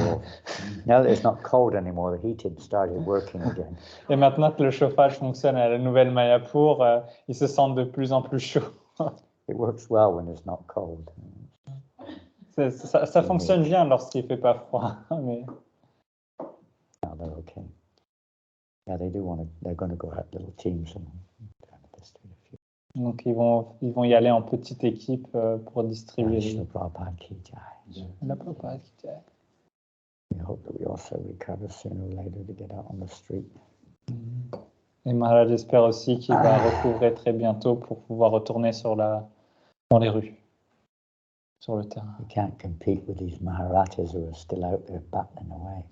now that it's not cold anymore, the heating started working again. Et maintenant que le chauffage fonctionne à la nouvelle Mayapur, ils se sentent de plus en plus chauds. It works well when it's not cold. Ça fonctionne bien lorsqu'il fait pas froid, mais... Now they're okay. Yeah, they do want to. They're going to go out little teams and distribute a few. Donc ils vont y aller en petite équipe pour distribuer. Krishna Prabhupada ki jai. La Prabhupada ki jai. We hope that we also recover sooner or later to get out on the street. Et Maharaj espère aussi qu'il va recouvrer très bientôt pour pouvoir retourner dans les rues, sur le terrain. We can't compete with these Maharajas who are still out there battling away.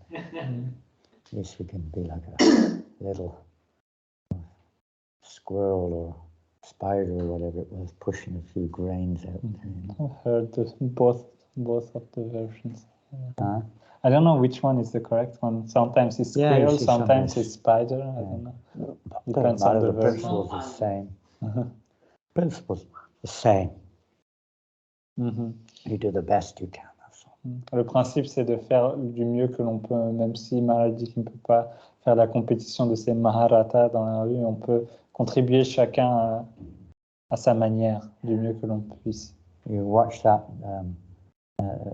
At least we can be like a little squirrel or spider or whatever it was, pushing a few grains out there. I've heard both of the versions. Huh? I don't know which one is the correct one. Sometimes it's Yeah, you squirrel, see sometimes some- it's spider. I don't know. Depends Doesn't on matter, the the version. principle's the same. Principle's the same. Mhm. You do the best you can. That's all. Le principe, c'est de faire du mieux que l'on peut, même si Maharaj dit qu'il ne peut pas faire la compétition de ces Maharathas dans la rue, on peut contribuer chacun à sa manière, du mieux que l'on puisse. You watch that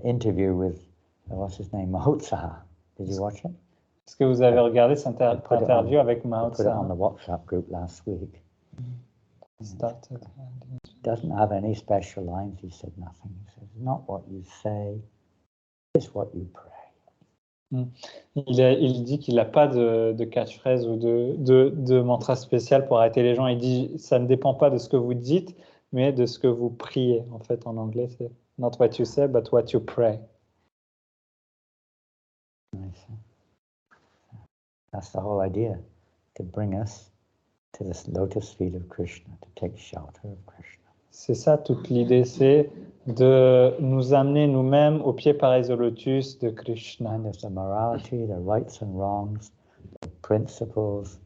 interview with, what's his name, Mahotsaha. Did you watch it? Est-ce que vous avez regardé cette I put it interview on- avec I put it Mahotsaha? on the WhatsApp group last week. Started. Doesn't have any special lines. He said nothing. He says, not what you say, it's what you pray. Il dit qu'il n'a pas de catchphrase ou de mantra spécial pour arrêter les gens. Il dit ça ne dépend pas de ce que vous dites, mais de ce que vous priez. En fait, en anglais, c'est not what you say, but what you pray. Nice. That's the whole idea, to bring us to the lotus feet of Krishna, to take shelter of Krishna. C'est ça toute l'idée, c'est de nous amener nous-mêmes aux pieds pareils au lotus de Krishna. And there's the morality, the rights and wrongs, the principles,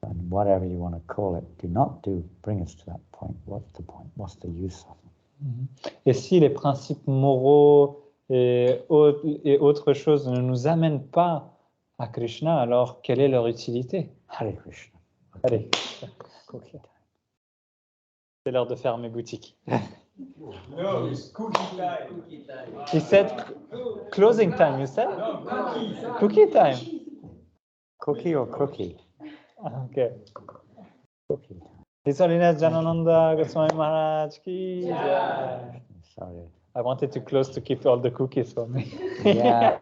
and whatever you want to call it, bring us to that point. What's the point? What's the use of it? Et si les principes moraux et autres choses ne nous amènent pas à Krishna, alors quelle est leur utilité? Hare Krishna. Allez, Cookie time. c'est l'heure de fermer boutique. No, it's cookie time. He said closing time, you said? No, cookies. Cookie time. Cookie or cookie? Okay. Cookie time. His Holiness Janananda Goswami Maharaj ki jai. Sorry. I wanted to close to keep all the cookies for me. Yeah.